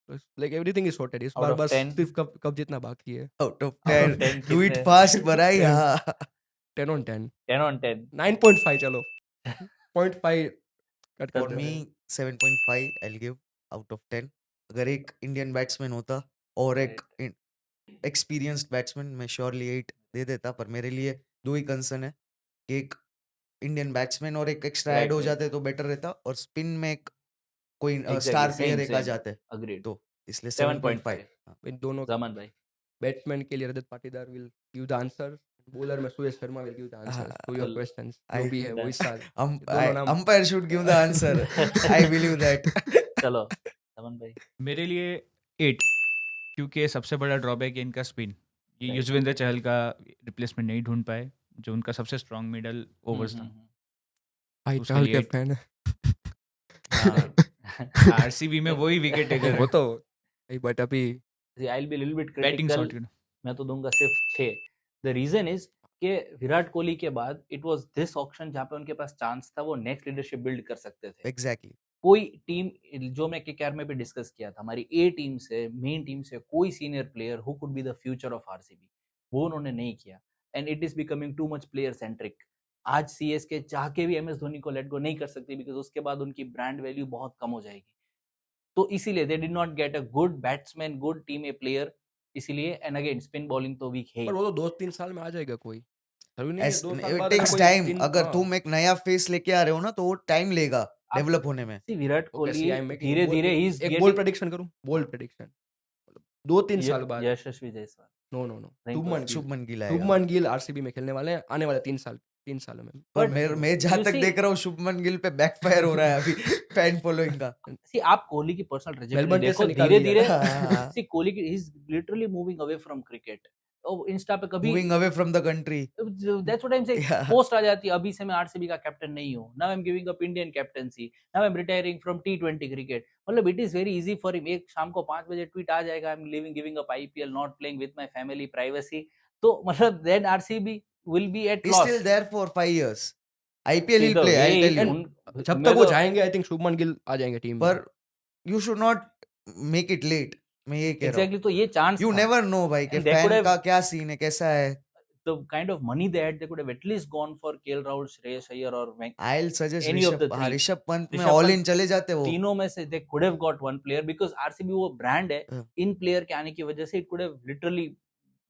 लाइक एवरीथिंग इज सॉर्टेड। इस Out बार of बस 10? सिर्फ कब जीतना बाकी है। Out of Out of 10 10 do it कितने? फास्ट बराई। हाँ, 10 on 10, 10 on 10। 9.5 चलो 0.5 कट कर फॉर देते मी हैं। 7.5 आई गिव आउट ऑफ 10। अगर एक इंडियन बैट्समैन होता और एक एक्सपीरियंस्ड बैट्समैन, मैं श्योरली 8 दे देता, पर मेरे लिए दो ही कंसर्न है कि एक इंडियन बैट्समैन और एक एक्स्ट्रा Right, ऐड हो right. जाते तो बेटर रहता, और स्पिन में एक कोई Exactly, स्टार same, प्लेयर एक आ same. जाते Agreed. तो इसलिए 7.5। 7.5। इन दोनों जमान भाई। बैट्समैन के लिए Rajat Patidar will give the answer, bowler में Suyash Sharma will give the answer to your Well, questions I- जो भी है वो इस साल। दोनों नाम umpire should give the answer, I believe that. चलो जमान भाई। मेरे लिए 8, क्योंकि सबसे बड़ा ड्रॉबैक है इनका स्पिन। ये Right. युजवेंद्र चहल का रिप्लेसमेंट नहीं ढूंढ पाए, जो उनका सबसे स्ट्रॉन्ग मिडल ओवर्स था। भाई उसके चहल लिए के फैन आरसीबी में वही विकेट टेकर वो है। तो बट अभी I will be little bit batting critical, sorted. मैं तो दूंगा सिर्फ 6। द रीजन इज कि विराट कोहली के बाद इट वाज दिस ऑक्शन जहां पे उनके पास चांस था वो नेक्स्ट लीडरशिप बिल्ड कर सकते थे। एग्जैक्टली। कोई टीम, जो मैं केकेआर में भी डिस्कस किया था, हमारी ए टीम से, मेन टीम से कोई senior player who could be the future of RCB, वो उन्होंने नहीं किया। And it is becoming too much player centric. आज सीएसके चाह के भी एमएस धोनी को लेट गो नहीं कर सकती, बिकॉज उसके बाद उनकी ब्रांड वैल्यू बहुत कम हो जाएगी। तो इसीलिए they did not get a good batsman, good team A player इसीलिए एंड अगेन स्पिन बॉलिंग तो वीक है पर ही। वो तो 2-3 साल में आ जाएगा कोई। जरूरी नहीं है एस 2 साल इट बाद टेक्स कोई टाइम। 3 अगर हाँ। तुम एक नया फेस लेके आ रहे हो ना तो वो टाइम लेगा आप डेवलप होने में। See Virat okay Kohli see I am making धीरे धीरे ही इज एक बोल्ड गेटिंग प्रेडिक्शन करूं, बोल्ड प्रेडिक्शन 2-3 साल बाद। Yashasvi Jaiswal no no no नहीं तो शुभमन गिल, शुभमन गिल आएगा। शुभमन गिल आरसीबी में खेलने वाले हैं आने वाले 3 सालों में। पर But मैं जहां you तक see- देख रहा हूँ शुभमन गिल पे बैकफायर हो रहा है अभी फैन फॉलोइंग का। सी आप कोहली की पर्सनल ट्रेजेक्टरी मेलबर्न टेस्ट से देखो निकाल धीरे दिया। धीरे हाँ। सी कोहली की is literally moving away from cricket. और इंस्टा पे कभी moving away from the country. That's what I am saying, Yeah. Post आ जाती है अभी से मैं आरसीबी का कैप्टन नहीं हूं, now I am giving up Indian captaincy, now I am retiring from टी20 क्रिकेट। मतलब it is very easy for him, एक शाम को 5 बजे ट्वीट आ जाएगा, I am living giving up IPL, not playing with my family, privacy. तो मतलब then RCB will be at He's loss. still there for 5 years. IPL See, he'll the play, I'll way tell you. And जब मैं तक वो तो- जाएंगे I think Shubman Gill आ जाएंगे team में। पर you should not make it late. मैं ये कह रहा हूँ। एग्जैक्टली तो ये चांस You never know भाई कि And they could fan have- का क्या सीन है, कैसा है। the kind of money they had, they could have at least gone for KL Rahul, Shreyas Iyer or I'll suggest Any of the Rishabh three. Rishabh Pant में Rishabh all Pant इन चले जाते वो। तीनों में से they could have got one player because RCB वो brand है, हाँ। इन प्लेयर के आने की वजह से it could have literally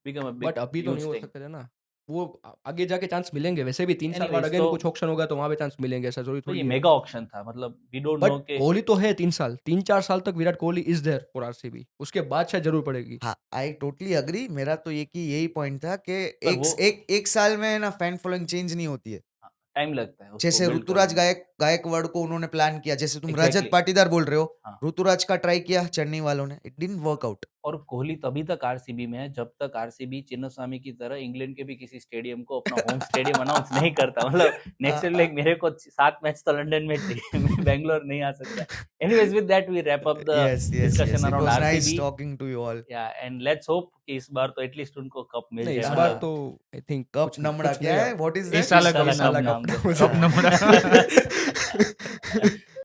become a big but अभी तो huge नहीं हो thing. सकता है ना, वो आगे जाके चांस मिलेंगे। वैसे भी 3 साल बाद Anyways, अगेन तो- कुछ ऑक्शन होगा तो वहां पे चांस मिलेंगे, ऐसा जरूरी तो थोड़ी ये है। मेगा ऑक्शन था, मतलब we don't know बट कि कोहली तो है 3-4 साल तक Virat Kohli is there for RCB, उसके बाद शायद जरूर पड़ेगी। हाँ, आई टोटली अग्री। मेरा तो यही पॉइंट था कि पर एक साल में ना फैन फॉलोइंग चेंज नहीं होती है। टाइम लगता है उसको जैसे build ऋतुराज करने में। गायकवाड़ को उन्होंने प्लान किया, जैसे तुम Exactly. रजत पाटीदार बोल रहे हो, हाँ। ऋतुराज का ट्राई किया चेन्नई वालों ने, इट डिडंट वर्क आउट। और कोहली तभी तक आरसीबी में है जब तक आरसीबी चिन्नस्वामी की तरह इंग्लैंड के भी किसी स्टेडियम को अपना होम स्टेडियम अनाउंस नहीं करता। मतलब नेक्स्ट ईयर लाइक मेरे को 7 मैच तो लंदन में चाहिए, मैं बैंगलोर नहीं आ सकता। Anyways with that we wrap up the discussion It around was nice RCB. talking to you all. या एंड लेट्स होप कि इस बार तो एटलीस्ट उनको कप मिल नहीं, जाए। इस हाँ। बार तो आई थिंक कप नमड़ा क्या है? What is इस that? साल इस साल कप कप नाम दो। Cup number